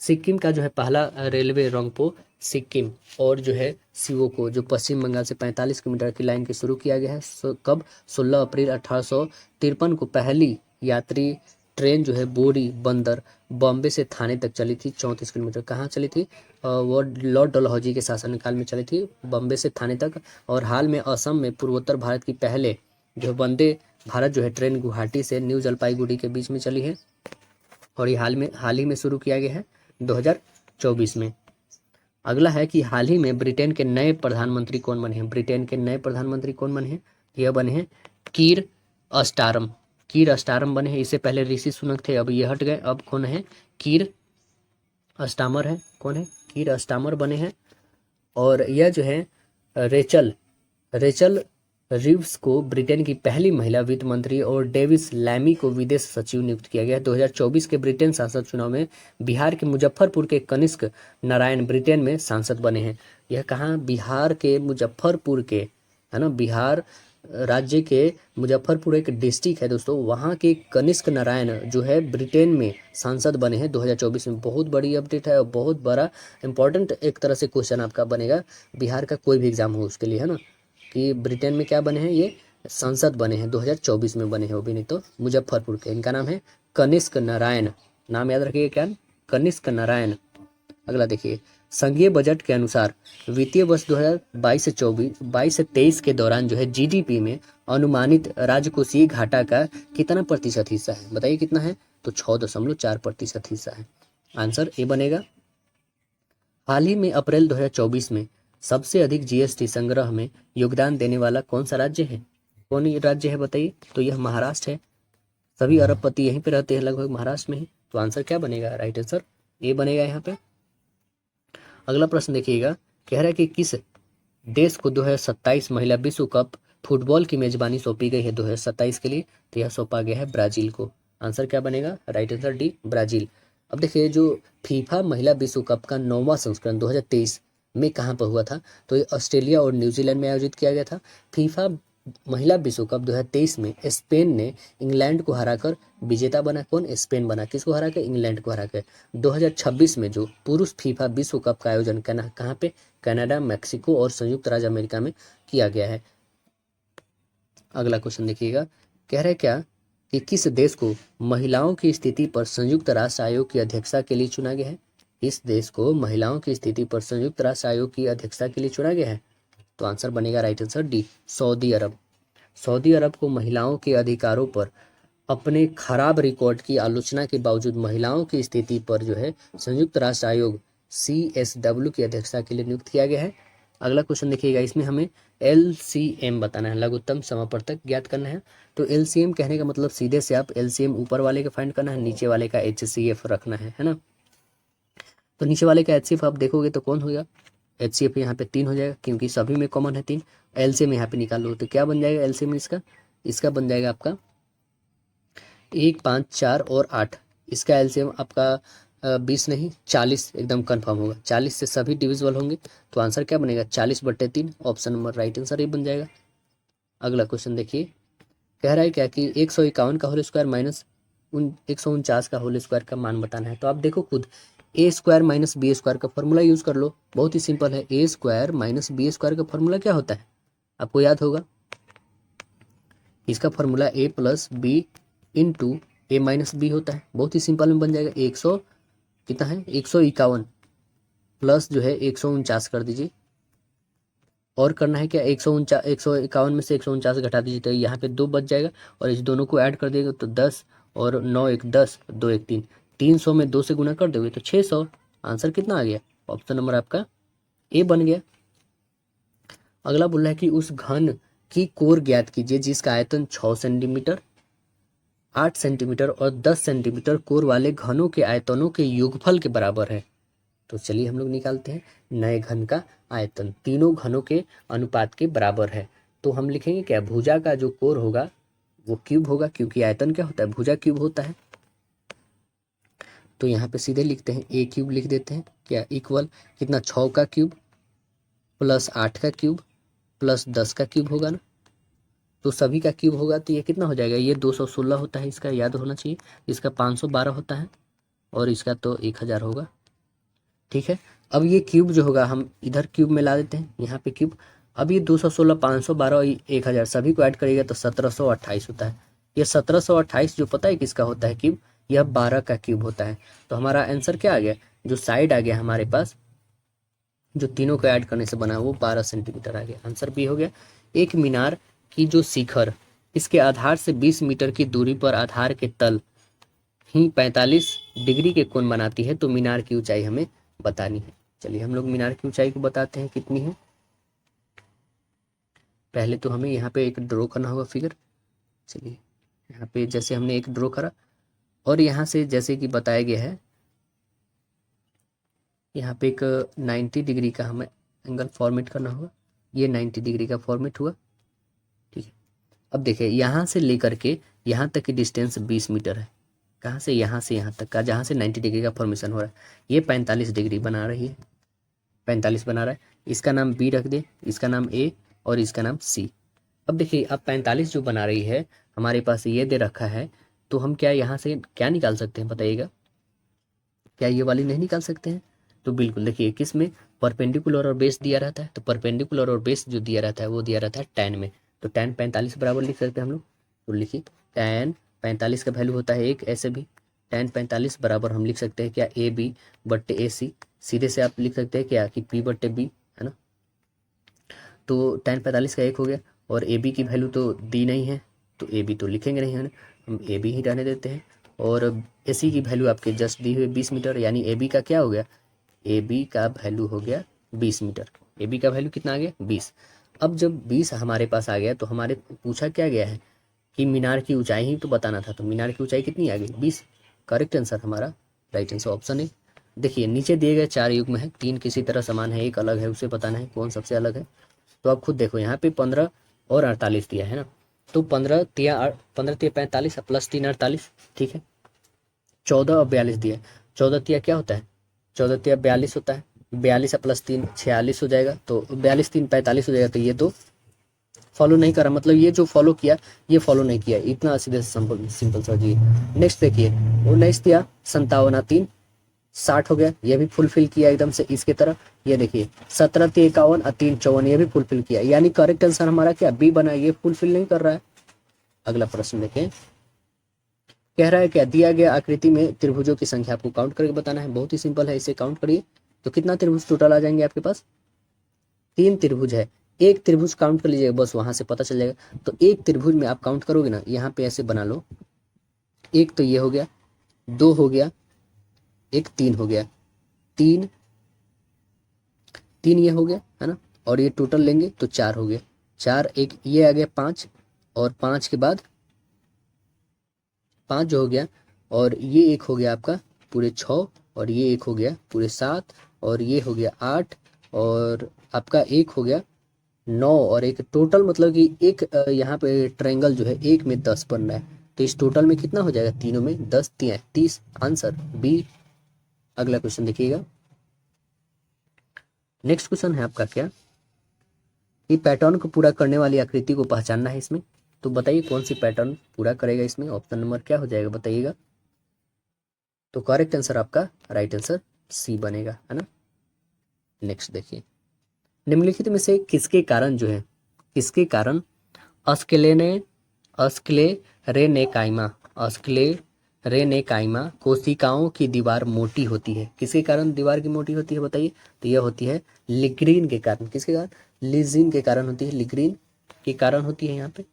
सिक्किम का जो है पहला रेलवे रोंगपो सिक्किम और जो है सिवोको जो पश्चिम बंगाल से 45 किलोमीटर की लाइन के शुरू किया गया है। कब, 16 अप्रैल 1853 को पहली यात्री ट्रेन जो है बोरी बंदर बॉम्बे से थाने तक चली थी, 34 किलोमीटर। कहाँ चली थी, वो लॉर्ड डलहौजी के शासनकाल में चली थी, बॉम्बे से थाने तक। और हाल में असम में पूर्वोत्तर भारत की पहले जो वंदे भारत जो है ट्रेन गुवाहाटी से न्यू जलपाईगुड़ी के बीच में चली है, और ये हाल ही में शुरू किया गया है 2024 में। अगला है कि हाल ही में ब्रिटेन के नए प्रधानमंत्री कौन बने हैं, ब्रिटेन के नए प्रधानमंत्री कौन बने हैं, यह बने हैं कीर अस्टारम। कीर अस्टारम बने हैं, इससे पहले ऋषि सुनक थे, अब ये हट गए, अब कौन है, कीर अस्टामर है, कौन है, कीर अस्टामर बने हैं। और यह जो है रेचल रेचल रिव्स को ब्रिटेन की पहली महिला वित्त मंत्री और डेविस लैमी को विदेश सचिव नियुक्त किया गया है। 2024 के ब्रिटेन सांसद चुनाव में बिहार के मुजफ्फरपुर के कनिष्क नारायण ब्रिटेन में सांसद बने हैं। यह कहाँ, बिहार के मुजफ्फरपुर के, है ना, बिहार राज्य के मुजफ्फरपुर एक डिस्ट्रिक्ट है दोस्तों, वहाँ के कनिष्क नारायण जो है ब्रिटेन में सांसद बने हैं 2024 में। बहुत बड़ी अपडेट है और बहुत बड़ा इंपॉर्टेंट एक तरह से क्वेश्चन आपका बनेगा, बिहार का कोई भी एग्जाम हो उसके लिए, है ना, कि ब्रिटेन में क्या बने हैं, ये सांसद बने हैं 2024 में बने हैं, वो भी नहीं तो मुजफ्फरपुर के। इनका नाम है कनिष्क नारायण, नाम याद रखिए क्या, कनिष्क नारायण। अगला देखिए, संघीय बजट के अनुसार वित्तीय वर्ष 2022 से 23 के दौरान जो है जीडीपी में अनुमानित राजकोषीय घाटा का कितना प्रतिशत हिस्सा है, बताइए कितना है, तो 6.4% हिस्सा है, आंसर ए बनेगा। हाल ही में अप्रैल 2024 में सबसे अधिक जीएसटी संग्रह में योगदान देने वाला कौन सा राज्य है, कौन राज्य है बताइए, तो यह महाराष्ट्र है। सभी अरबपति यहीं पे रहते हैं लगभग महाराष्ट्र में ही, तो आंसर क्या बनेगा, राइट आंसर ए बनेगा यहाँ पे। अगला प्रश्न देखिएगा, कह रहा है कि किस देश को 2027 महिला विश्व कप फुटबॉल की मेजबानी सौंपी गई है 2027 के लिए, तो यह सौंपा गया है ब्राजील को, आंसर क्या बनेगा, राइट आंसर डी ब्राजील। अब देखिए जो फीफा महिला विश्व कप का 9वां संस्करण 2023 में कहाँ पर हुआ था, तो ये ऑस्ट्रेलिया और न्यूजीलैंड में आयोजित किया गया था। फीफा महिला विश्व कप 2023 में स्पेन ने इंग्लैंड को हराकर विजेता बना। कौन? स्पेन बना। किसको हरा के? इंग्लैंड को हरा के। 2026 में जो पुरुष फीफा विश्व कप का आयोजन कहाँ पे? कनाडा, मैक्सिको और संयुक्त राज्य अमेरिका में किया गया है। अगला क्वेश्चन देखिएगा, कह रहे क्या कि किस देश को महिलाओं की स्थिति पर संयुक्त राष्ट्र आयोग की अध्यक्षता के लिए चुना गया है? इस देश को महिलाओं की स्थिति पर संयुक्त राष्ट्र आयोग की अध्यक्षता के लिए चुना गया है। तो आंसर बनेगा राइट आंसर डी, सऊदी अरब। सऊदी अरब को महिलाओं के अधिकारों पर अपने खराब रिकॉर्ड की आलोचना के बावजूद महिलाओं की स्थिति पर जो है संयुक्त राष्ट्र आयोग CSW की अध्यक्षता के लिए नियुक्त किया गया है। अगला क्वेश्चन देखिएगा, इसमें हमें LCM बताना है, लघुत्तम समापवर्तक ज्ञात करना है। तो LCM कहने का मतलब सीधे से आप LCM ऊपर वाले का फाइंड करना है, नीचे वाले का HCF रखना है ना। तो नीचे वाले का HCF आप देखोगे तो कौन होगा? HCF यहाँ पे 3 हो जाएगा क्योंकि सभी में कॉमन है 3। LCM यहाँ पे निकाल लो तो क्या बन जाएगा LCM इसका बन जाएगा आपका 1, 5, 4 और 8। इसका LCM आपका 20 नहीं 40 एकदम कंफर्म होगा। 40 से सभी डिविजिबल होंगे तो आंसर क्या बनेगा? 40/3। ऑप्शन नंबर राइट आंसर ही बन जाएगा। अगला क्वेश्चन देखिए, कह रहा है क्या कि 151 का होल स्क्वायर माइनस 149 का होल स्क्वायर का मान बताना है। तो आप देखो खुद, A² माइनस B² का फॉर्मूला यूज कर लो, बहुत ही सिंपल है। A² माइनस B² का फॉर्मूला क्या होता है? आपको याद होगा, इसका formula A plus B into A minus B होता है। बहुत ही सिंपल में बन जाएगा। 100 कितना है? 151 प्लस जो है 149 कर दीजिए, और करना है क्या? 151 में से 149 घटा दीजिए तो यहाँ पे 2 बच जाएगा, और इस दोनों को ऐड कर देगा तो 10 और 9 1 10, 2 1 3, 300 में 2 से गुना कर दोगे तो 600। आंसर कितना आ गया? ऑप्शन नंबर आपका ए बन गया। अगला बोल रहा है कि उस घन की कोर ज्ञात कीजिए जिसका आयतन 6 सेंटीमीटर, 8 सेंटीमीटर और 10 सेंटीमीटर कोर वाले घनों के आयतनों के योगफल के बराबर है। तो चलिए हम लोग निकालते हैं नए घन का आयतन, तीनों घनों के अनुपात के बराबर है। तो हम लिखेंगे क्या? भुजा का जो कोर होगा वो क्यूब होगा, क्योंकि आयतन क्या होता है? भुजा क्यूब होता है। तो यहाँ पे सीधे लिखते हैं A³ लिख देते हैं क्या? इक्वल कितना? 6 का क्यूब प्लस 8 का क्यूब प्लस 10 का क्यूब होगा ना। तो सभी का क्यूब होगा तो ये कितना हो जाएगा? ये 216 होता है, इसका याद होना चाहिए। इसका 512 होता है और इसका तो 1000 होगा। ठीक है, अब ये क्यूब जो होगा हम इधर क्यूब में ला देते हैं, यहाँ पे क्यूब। अब ये 216, 512 और 1000 सभी को ऐड करिएगा तो 1728 होता है। ये 1728 जो पता है किसका होता है क्यूब? यह 12 का क्यूब होता है। तो हमारा आंसर क्या आ गया? जो साइड आ गया हमारे पास, जो तीनों को ऐड करने से बना वो 12 सेंटीमीटर आ गया। आंसर बी हो गया। एक मीनार की जो शिखर इसके आधार से 20 मीटर की दूरी पर आधार के तल ही 45 डिग्री के कोण बनाती है, तो मीनार की ऊंचाई हमें बतानी है। चलिए हम लोग मीनार की ऊंचाई को बताते हैं कितनी है। पहले तो हमें यहाँ पे एक ड्रॉ करना होगा फिगर। चलिए यहाँ पे जैसे हमने एक ड्रॉ करा, और यहाँ से जैसे कि बताया गया है यहाँ पे एक 90 डिग्री का हमें एंगल फॉर्मेट करना होगा। ये 90 डिग्री का फॉर्मेट हुआ। ठीक है, अब देखिए यहाँ से लेकर के यहाँ तक की डिस्टेंस 20 मीटर है। कहाँ से? यहाँ से यहाँ तक का, जहाँ से 90 डिग्री का फॉर्मेशन हो रहा है। ये 45 डिग्री बना रही है, 45 बना रहा है। इसका नाम बी रख दे, इसका नाम ए और इसका नाम सी। अब देखिए अब 45 जो बना रही है हमारे पास ये दे रखा है, तो हम क्या यहाँ से क्या निकाल सकते हैं बताइएगा? क्या ये वाली नहीं निकाल सकते हैं? तो बिल्कुल देखिए, किस में? परपेंडिकुलर और बेस दिया रहता है, तो परपेंडिकुलर और बेस जो दिया रहता है वो दिया रहता है tan में। तो tan 45 बराबर लिख सकते हैं हम लोग। तो लिखिए tan 45 का वैल्यू होता है 1। ऐसे भी tan 45 बराबर हम लिख सकते हैं क्या? AB/AC। सीधे से आप लिख सकते हैं क्या कि P/B, है ना। तो tan 45 का 1 हो गया, और AB की वैल्यू तो दी नहीं है तो AB तो लिखेंगे नहीं, है ना, हम AB ही रहने देते हैं। और AC की वैल्यू आपके जस्ट दी हुई 20 मीटर, यानी AB का क्या हो गया? AB का वैल्यू हो गया 20 मीटर। AB का वैल्यू कितना आ गया? 20। अब जब 20 हमारे पास आ गया तो हमारे पूछा क्या गया है कि मीनार की ऊंचाई ही तो बताना था। तो मीनार की ऊंचाई कितनी आ गई? 20। करेक्ट आंसर हमारा राइट आंसर ऑप्शन है। देखिए नीचे दिए गए 4 युग्म है, 3 किसी तरह समान है, एक अलग है, उसे बताना है कौन सबसे अलग है। तो आप खुद देखो यहाँ पे 15 और 48 दिया है ना। तो 15 तिया 45 प्लस 3 48। ठीक है, 14 और 42 दिया है। 14 तिया क्या होता है? 14 तिया 42 होता है। 42 प्लस 3 46 हो जाएगा, तो 42 3 45 हो जाएगा। तो ये तो फॉलो नहीं करा, मतलब ये जो फॉलो किया ये फॉलो नहीं किया, इतना सीधे सिंपल सिंपल सा जी। नेक्स्ट देखिए, 19 दिया, 57 3 60 हो गया, ये भी फुलफिल किया एकदम से इसके तरह। ये देखिए 17 3 51 और 3 54, ये भी फुलफिल किया, यानी करेक्ट आंसर हमारा क्या बी बना, ये फुलफिल नहीं कर रहा है। अगला प्रश्न देखें, कह रहा है क्या दिया गया आकृति में त्रिभुजों की संख्या आपको काउंट करके बताना है। बहुत ही सिंपल है, इसे काउंट करिए तो कितना त्रिभुज टोटल आ जाएंगे आपके पास। 3 त्रिभुज है, एक त्रिभुज काउंट कर लीजिएगा, बस वहां से पता चल जाएगा। तो एक त्रिभुज में आप काउंट करोगे ना, यहाँ पे ऐसे बना लो, एक तो ये हो गया, 2 हो गया, एक 3 हो गया, 3 3 ये हो गया है ना, और ये टोटल लेंगे तो 4 हो गया, 4 एक ये आ गया 5, और 5 के बाद 5 जो हो गया, और ये एक हो गया आपका पूरे 6, और ये एक हो गया पूरे 7, और ये हो गया 8, और आपका एक हो गया 9, और एक टोटल मतलब कि एक यहाँ पे ट्रायंगल जो है एक में 10 बन रहा है, तो इस टोटल में कितना हो जाएगा, तीनों में 10 30, आंसर बी। अगला क्वेश्चन देखिएगा, नेक्स्ट क्वेश्चन है आपका क्या, ये पैटर्न को पूरा करने वाली आकृति को पहचानना है इसमें, तो बताइए कौन सी पैटर्न पूरा करेगा इसमें, ऑप्शन नंबर क्या हो जाएगा बताइएगा। तो करेक्ट आंसर आपका राइट आंसर सी बनेगा, है ना। नेक्स्ट देखिए, निम्नलिखित में से किसके कारण जो है, किसके कारण अस्क्लेरेनेकाइमा कोशिकाओं की दीवार मोटी होती है, किसके कारण दीवार की मोटी होती है बताइए। तो यह होती है लिग्रीन के कारण, किसके कारण, लिजिन के कारण होती है, लिग्रीन के कारण होती है यहाँ पे।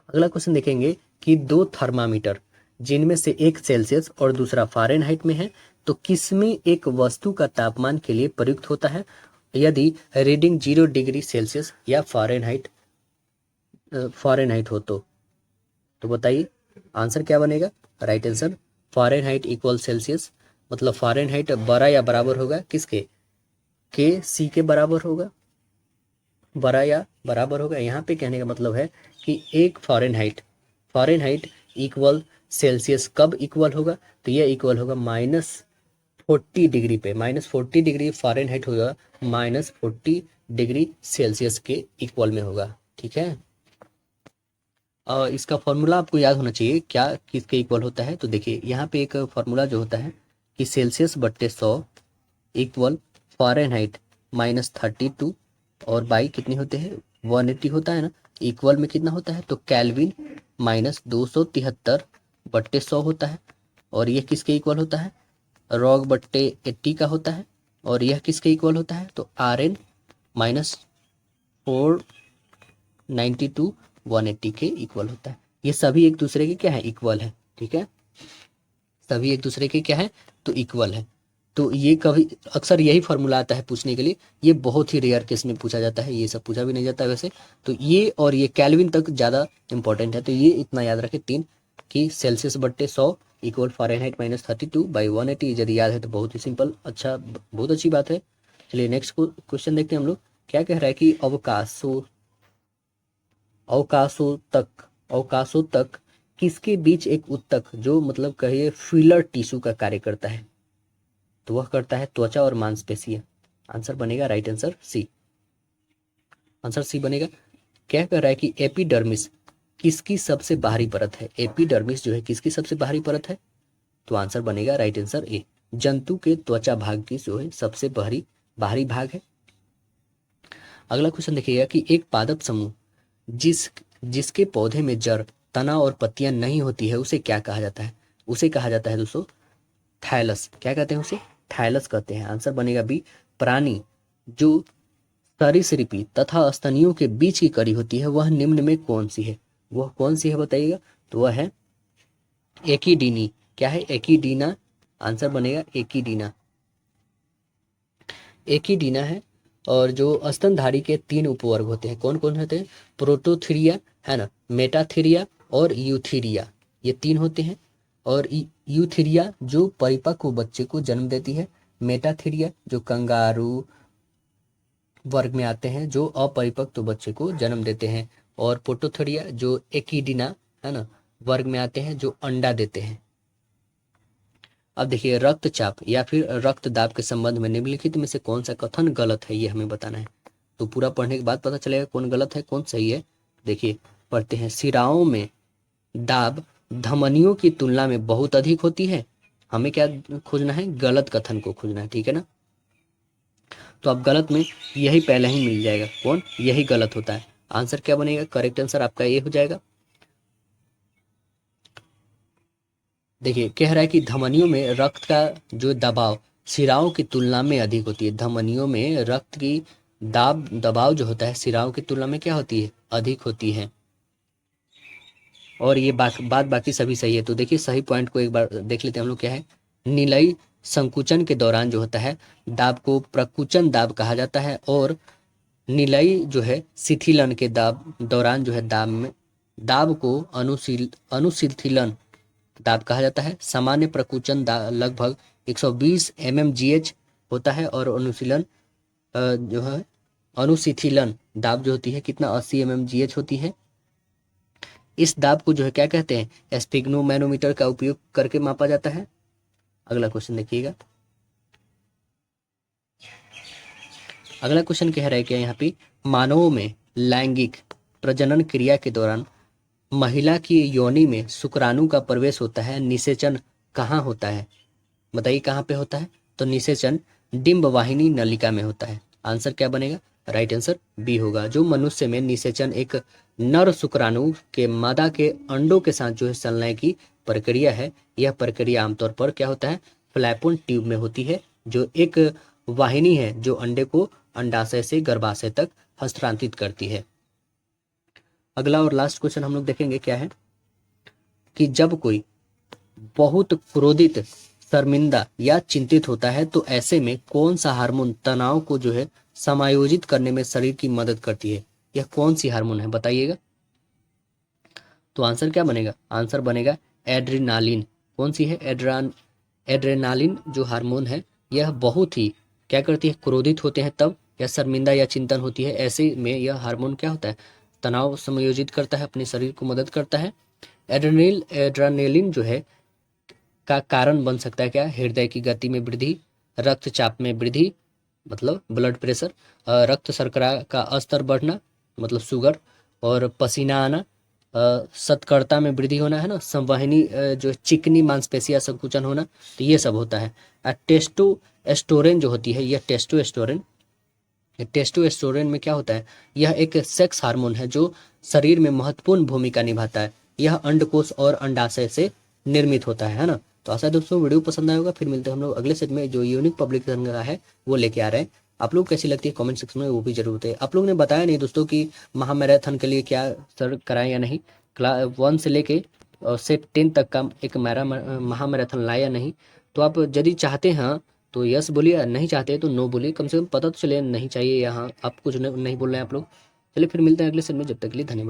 अगला क्वेश्चन देखेंगे कि 2 थर्मामीटर जिनमें से एक सेल्सियस और दूसरा फ़ारेनहाइट में है, तो किसमें एक वस्तु का तापमान के लिए प्रयुक्त होता है यदि रीडिंग 0 डिग्री सेल्सियस या फ़ारेनहाइट हो तो बताइए आंसर क्या बनेगा। Right answer Fahrenheit equal Celsius, मतलब फ़ारेनहाइट बड़ा या बराबर होगा किसके, के सी के बराबर होगा, बड़ा या बराबर होगा। यहाँ पे कहने का मतलब है कि एक फ़ारेनहाइट इक्वल सेल्सियस कब इक्वल होगा, तो यह इक्वल होगा -40 डिग्री पे, -40 डिग्री फ़ारेनहाइट होगा, -40 डिग्री सेल्सियस के इक्वल में होगा, ठीक है। इसका फॉर्मूला आपको याद होना चाहिए क्या किसके इक्वल होता है। तो देखिए यहाँ पे एक फॉर्मूला जो होता है कि सेल्सियस बट्टे 100 इक्वल फ़ारेनहाइट -32, और बाई कितनी होते हैं 180 होता है ना, इक्वल में कितना होता है तो केल्विन -273 बट्टे 100 होता है, और यह किसके इक्वल होता है लॉग बट्टे 80 का होता है, और यह किसके इक्वल होता है तो Rn -492 180 के इक्वल होता है। ये सभी एक दूसरे के क्या है इक्वल है, ठीक है, सभी एक दूसरे के क्या है तो इक्वल है। तो ये कभी अक्सर यही फॉर्मूला आता है पूछने के लिए, ये बहुत ही रेयर केस में पूछा जाता है, ये सब पूछा भी नहीं जाता है वैसे। तो ये और ये केल्विन तक ज़्यादा इंपॉर्टेंट है, तो ये इतना याद रखें 3 कि सेल्सियस बट्टे 100 इक्वल फ़ारेनहाइट -32 बाई 180, यदि याद है तो बहुत ही सिंपल, अच्छा बहुत अच्छी बात है। चलिए नेक्स्ट क्वेश्चन देखते हैं हम लोग, क्या कह रहा है कि अवकाशों तक किसके बीच एक उत्तक जो मतलब कहिए फिलर टिश्यू का कार्य करता है, तो वह करता है त्वचा और मांसपेशियां। आंसर बनेगा right answer C, answer C बनेगा। क्या कह रहा है कि एपिडर्मिस किसकी सबसे बाहरी परत है, एपिडर्मिस जो है किसकी सबसे बाहरी परत है, तो आंसर बनेगा राइट आंसर ए, जंतु के त्वचा भाग की जो है सबसे बाहरी भाग है। अगला क्वेश्चन देखिएगा कि एक पादप समूह जिसके पौधे में जड़, तना और पत्तियां नहीं होती है उसे क्या कहा जाता है, उसे कहा जाता है दोस्तों थाइलस, क्या कहते हैं उसे थाइलस कहते हैं। आंसर बनेगा बी, प्राणी जो सरीसृपी तथा स्तनियों के बीच की कड़ी होती है वह निम्न में कौन सी है, वह कौन सी है बताइएगा, तो वह है एकिडीनी, क्या है एकिडीना, आंसर बनेगा एकिडीना, एकिडीना है। और जो स्तनधारी के 3 उपवर्ग होते हैं कौन कौन होते हैं, प्रोटोथीरिया है ना, मेटाथीरिया और यूथीरिया, ये 3 होते हैं। और यूथीरिया जो परिपक्व बच्चे को जन्म देती है, मेटाथीरिया जो कंगारू वर्ग में आते हैं जो अपरिपक्व बच्चे को जन्म देते हैं, और प्रोटोथीरिया जो एकिडीना है ना वर्ग में आते हैं जो अंडा देते हैं। अब देखिए रक्तचाप या फिर रक्त दाब के संबंध में निम्नलिखित में से कौन सा कथन गलत है, ये हमें बताना है। तो पूरा पढ़ने के बाद पता चलेगा कौन गलत है कौन सही है। देखिए पढ़ते हैं, शिराओं में दाब धमनियों की तुलना में बहुत अधिक होती है। हमें क्या खोजना है, गलत कथन को खोजना है, ठीक है ना। तो अब गलत में यही पहले ही मिल जाएगा, कौन, यही गलत होता है। आंसर क्या बनेगा, करेक्ट आंसर आपका ये हो जाएगा। देखिए कह रहा है कि धमनियों में रक्त का जो दबाव शिराओं की तुलना में अधिक होती है। धमनियों में रक्त की दबाव जो होता है शिराओं की तुलना में क्या होती है, अधिक होती है। और ये बात बाकी सभी सही है। तो देखिए सही पॉइंट को एक बार देख लेते हैं हम लोग, क्या है, निलयी संकुचन के दौरान जो होता है दाब को प्रकुचन दाब कहा जाता है, और निलयी जो है शिथिलन के दौरान जो है दाब को अनुशिथिलन दाब कहा जाता है। सामान्य प्रकुचन लगभग 120 mmGH होता है, और जो है अनुशिथिलन दाब जो होती है कितना, 80 mmGH होती है। इस दाब को जो है क्या कहते हैं, स्फिग्नोमैनोमीटर का उपयोग करके मापा जाता है। अगला क्वेश्चन देखिएगा, अगला क्वेश्चन कह रहा है क्या यहाँ पे, मानवों में लैंगिक प्रजनन क्रिया के दौरान महिला की योनि में शुक्राणु का प्रवेश होता है, निषेचन कहाँ होता है, बताइए कहाँ पे होता है। तो निषेचन डिंब वाहिनी नलिका में होता है। आंसर क्या बनेगा, राइट आंसर बी होगा। जो मनुष्य में निषेचन एक नर शुक्राणु के मादा के अंडों के साथ जो है संलयन की प्रक्रिया है, यह प्रक्रिया आमतौर पर क्या होता है, फ्लैपोन ट्यूब में होती है, जो एक वाहिनी है जो अंडे को अंडाशय से गर्भाशय तक हस्तांतरित करती है। अगला और लास्ट क्वेश्चन हम लोग देखेंगे, क्या है कि जब कोई बहुत क्रोधित, शर्मिंदा या चिंतित होता है तो ऐसे में कौन सा हार्मोन तनाव को जो है समायोजित करने में शरीर की मदद करती है, यह कौन सी हार्मोन है बताइएगा। तो आंसर क्या बनेगा, आंसर बनेगा एड्रेनालिन। कौन सी है, एड्रेनालिन जो हार्मोन है यह बहुत ही क्या करती है, क्रोधित होते हैं तब, या शर्मिंदा या चिंतन होती है ऐसे में यह हार्मोन क्या होता है, तनाव समायोजित करता है, अपने शरीर को मदद करता है। एड्रेनालिन जो है का कारण बन सकता है क्या, हृदय की गति में वृद्धि, रक्तचाप में वृद्धि मतलब ब्लड प्रेशर, रक्त शर्करा का स्तर बढ़ना मतलब शुगर, और पसीना आना, सतकर्ता में वृद्धि होना है ना, संवहनी जो चिकनी मांसपेशियां संकुचन होना, तो ये सब होता है। टेस्टोस्टेरोन जो होती है, यह टेस्टोस्टेरोन में क्या होता है, यह एक सेक्स हार्मोन है जो शरीर में महत्वपूर्ण भूमिका निभाता है। यह अंडकोश और अंडाशय से निर्मित होता है ना। तो आशा है दोस्तों वीडियो पसंद आया होगा। फिर मिलते हैं हम लोग अगले सेट में, जो यूनिक पब्लिक का है वो लेके आ रहे हैं। आप लोग कैसी लगती है कमेंट सेक्शन में वो भी जरूर बताइए। आप लोग ने बताया नहीं दोस्तों कि महामैराथन के लिए क्या सर कराएं या नहीं, क्लास 1 से लेके और सेट 10 तक का एक महामैराथन लाया या नहीं। तो आप यदि चाहते हैं तो यस बोलिए, नहीं चाहते तो नो बोलिए, कम से कम पता तो चले नहीं चाहिए यहाँ आप कुछ नहीं बोल रहे हैं आप लोग। चलिए फिर मिलते हैं अगले सेट में, जब तक के लिए धन्यवाद।